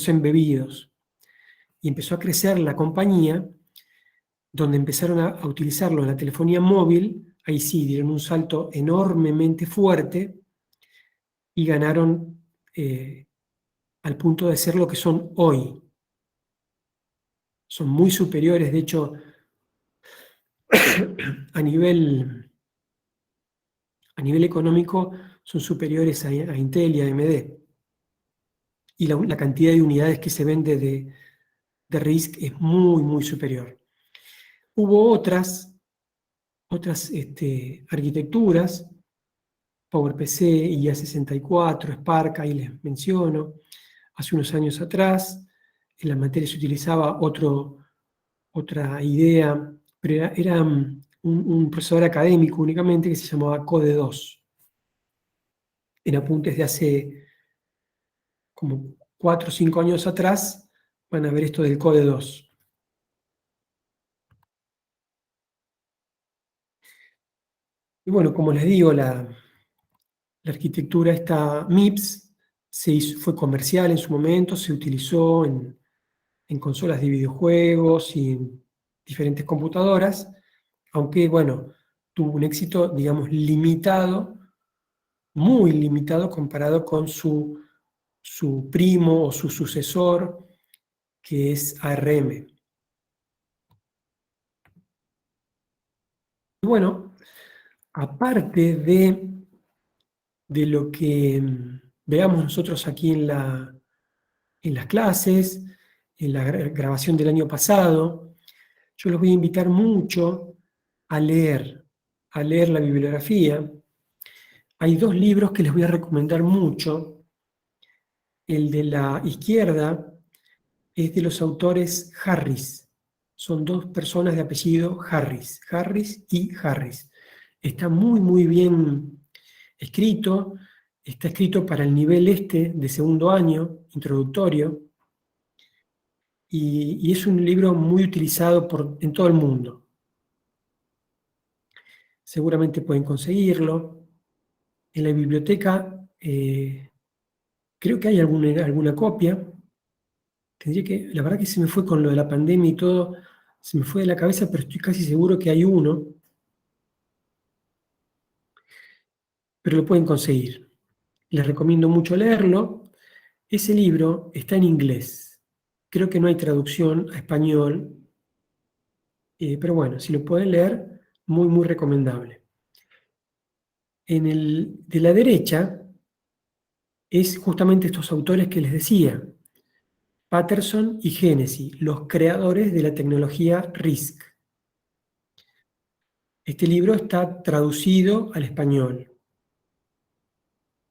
embebidos. Y empezó a crecer la compañía, donde empezaron a utilizarlo en la telefonía móvil. Ahí sí dieron un salto enormemente fuerte y ganaron al punto de ser lo que son hoy. Son muy superiores, de hecho, a nivel económico, son superiores a Intel y a AMD. Y la cantidad de unidades que se vende de RISC es muy, muy superior. Hubo otras arquitecturas, PowerPC, IA64, Spark, ahí les menciono. Hace unos años atrás, en la materia se utilizaba otra idea, pero era un procesador académico únicamente que se llamaba Code 2. En apuntes de hace como 4 o 5 años atrás, van a ver esto del Code 2. Y bueno, como les digo, la arquitectura esta MIPS fue comercial en su momento, se utilizó en consolas de videojuegos y en diferentes computadoras, aunque bueno, tuvo un éxito, digamos, limitado, muy limitado comparado con su primo o su sucesor, que es ARM. Y bueno, aparte de lo que veamos nosotros aquí en las clases, en la grabación del año pasado, yo los voy a invitar mucho a leer la bibliografía. Hay 2 libros que les voy a recomendar mucho. El de la izquierda es de los autores Harris. Son 2 personas de apellido Harris y Harris. Está muy, muy bien escrito. Está escrito para el nivel de segundo año, introductorio. Y es un libro muy utilizado en todo el mundo. Seguramente pueden conseguirlo. En la biblioteca creo que hay alguna copia. La verdad que se me fue con lo de la pandemia y todo, se me fue de la cabeza, pero estoy casi seguro que hay uno. Pero lo pueden conseguir. Les recomiendo mucho leerlo. Ese libro está en inglés. Creo que no hay traducción a español, pero bueno, si lo pueden leer, muy, muy recomendable. En el de la derecha es justamente estos autores que les decía, Patterson y Hennessy, los creadores de la tecnología RISC. Este libro está traducido al español,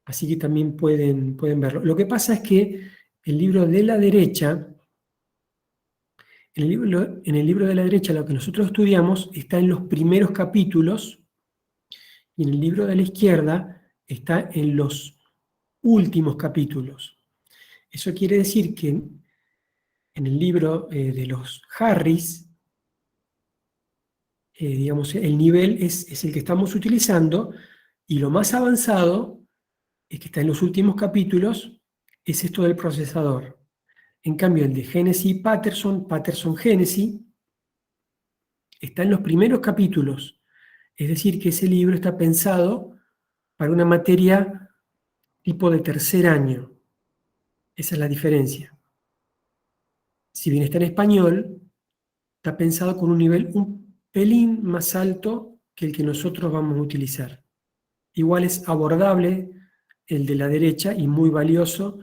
así que también pueden verlo. Lo que pasa es que el libro de la derecha, en el libro de la derecha, lo que nosotros estudiamos está en los primeros capítulos, y en el libro de la izquierda está en los últimos capítulos. Eso quiere decir que en el libro de los Harris, digamos, el nivel es el que estamos utilizando, y lo más avanzado es que está en los últimos capítulos, es esto del procesador. En cambio, el de Hennessy Patterson, Patterson-Hennessy, está en los primeros capítulos. Es decir, que ese libro está pensado para una materia tipo de tercer año. Esa es la diferencia. Si bien está en español, está pensado con un nivel un pelín más alto que el que nosotros vamos a utilizar. Igual es abordable el de la derecha y muy valioso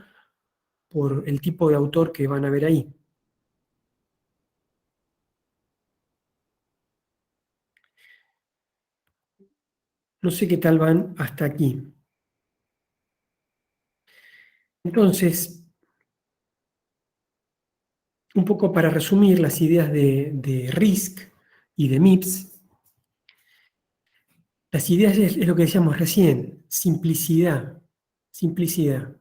por el tipo de autor que van a ver ahí. No sé qué tal van hasta aquí. Entonces, un poco para resumir las ideas de RISC y de MIPS. Las ideas es lo que decíamos recién, simplicidad, simplicidad.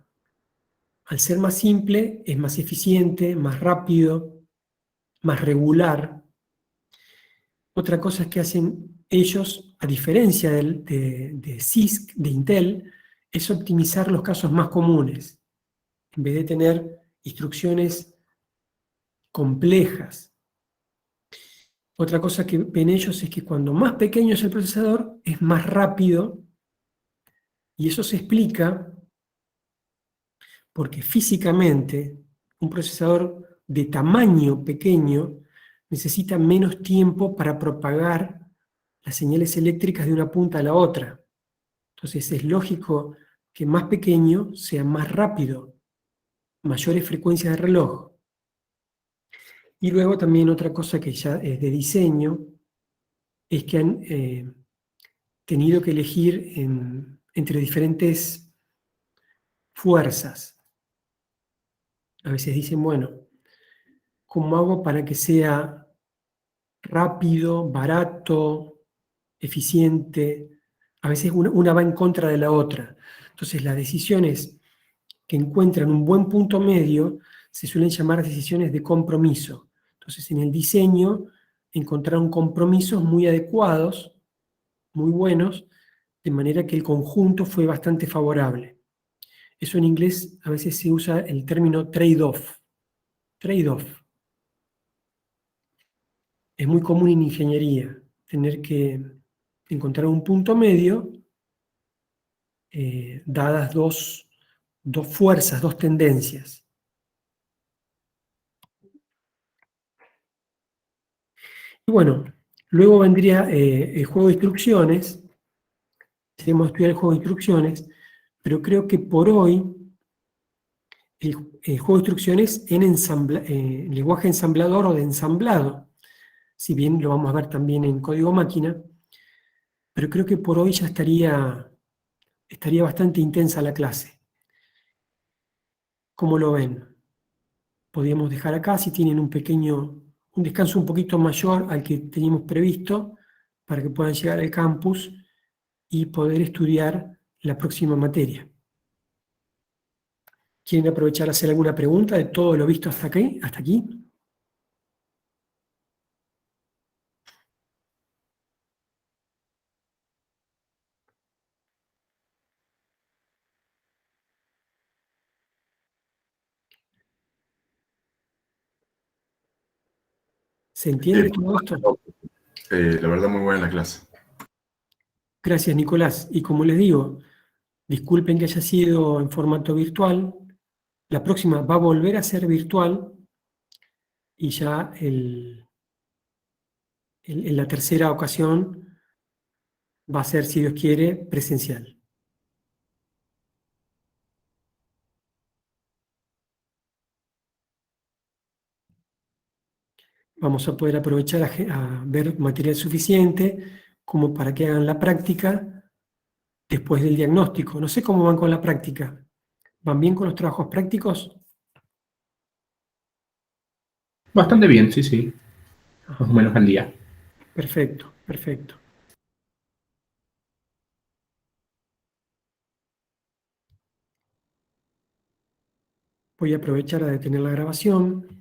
Al ser más simple, es más eficiente, más rápido, más regular. Otra cosa que hacen ellos, a diferencia de CISC, de Intel, es optimizar los casos más comunes. En vez de tener instrucciones complejas. Otra cosa que ven ellos es que cuando más pequeño es el procesador, es más rápido, y eso se explica porque físicamente un procesador de tamaño pequeño necesita menos tiempo para propagar las señales eléctricas de una punta a la otra. Entonces es lógico que más pequeño sea más rápido, mayores frecuencias de reloj. Y luego también otra cosa que ya es de diseño, es que han tenido que elegir entre diferentes fuerzas. A veces dicen, bueno, ¿cómo hago para que sea rápido, barato, eficiente? A veces una va en contra de la otra. Entonces las decisiones que encuentran un buen punto medio se suelen llamar decisiones de compromiso. Entonces en el diseño encontraron compromisos muy adecuados, muy buenos, de manera que el conjunto fue bastante favorable. Eso en inglés a veces se usa el término trade-off. Trade-off. Es muy común en ingeniería tener que encontrar un punto medio dadas dos fuerzas, dos tendencias. Y bueno, luego vendría el juego de instrucciones. Tenemos que estudiar el juego de instrucciones, pero creo que por hoy el juego de instrucciones en lenguaje ensamblador o de ensamblado, si bien lo vamos a ver también en código máquina, pero creo que por hoy ya estaría bastante intensa la clase. ¿Cómo lo ven? Podríamos dejar acá si tienen un descanso un poquito mayor al que teníamos previsto para que puedan llegar al campus y poder estudiar la próxima materia. ¿Quieren aprovechar a hacer alguna pregunta de todo lo visto hasta aquí? ¿Hasta aquí? ¿Se entiende todo esto? No, ¿Se entiende todo esto? la verdad, muy buena la clase. Gracias, Nicolás. Y como les digo, disculpen que haya sido en formato virtual. La próxima va a volver a ser virtual y ya en la tercera ocasión va a ser, si Dios quiere, presencial. Vamos a poder aprovechar a ver material suficiente como para que hagan la práctica después del diagnóstico. No sé cómo van con la práctica. ¿Van bien con los trabajos prácticos? Bastante bien, sí, sí. Ah, Más o menos al día. perfecto, perfecto. Voy a aprovechar a detener la grabación.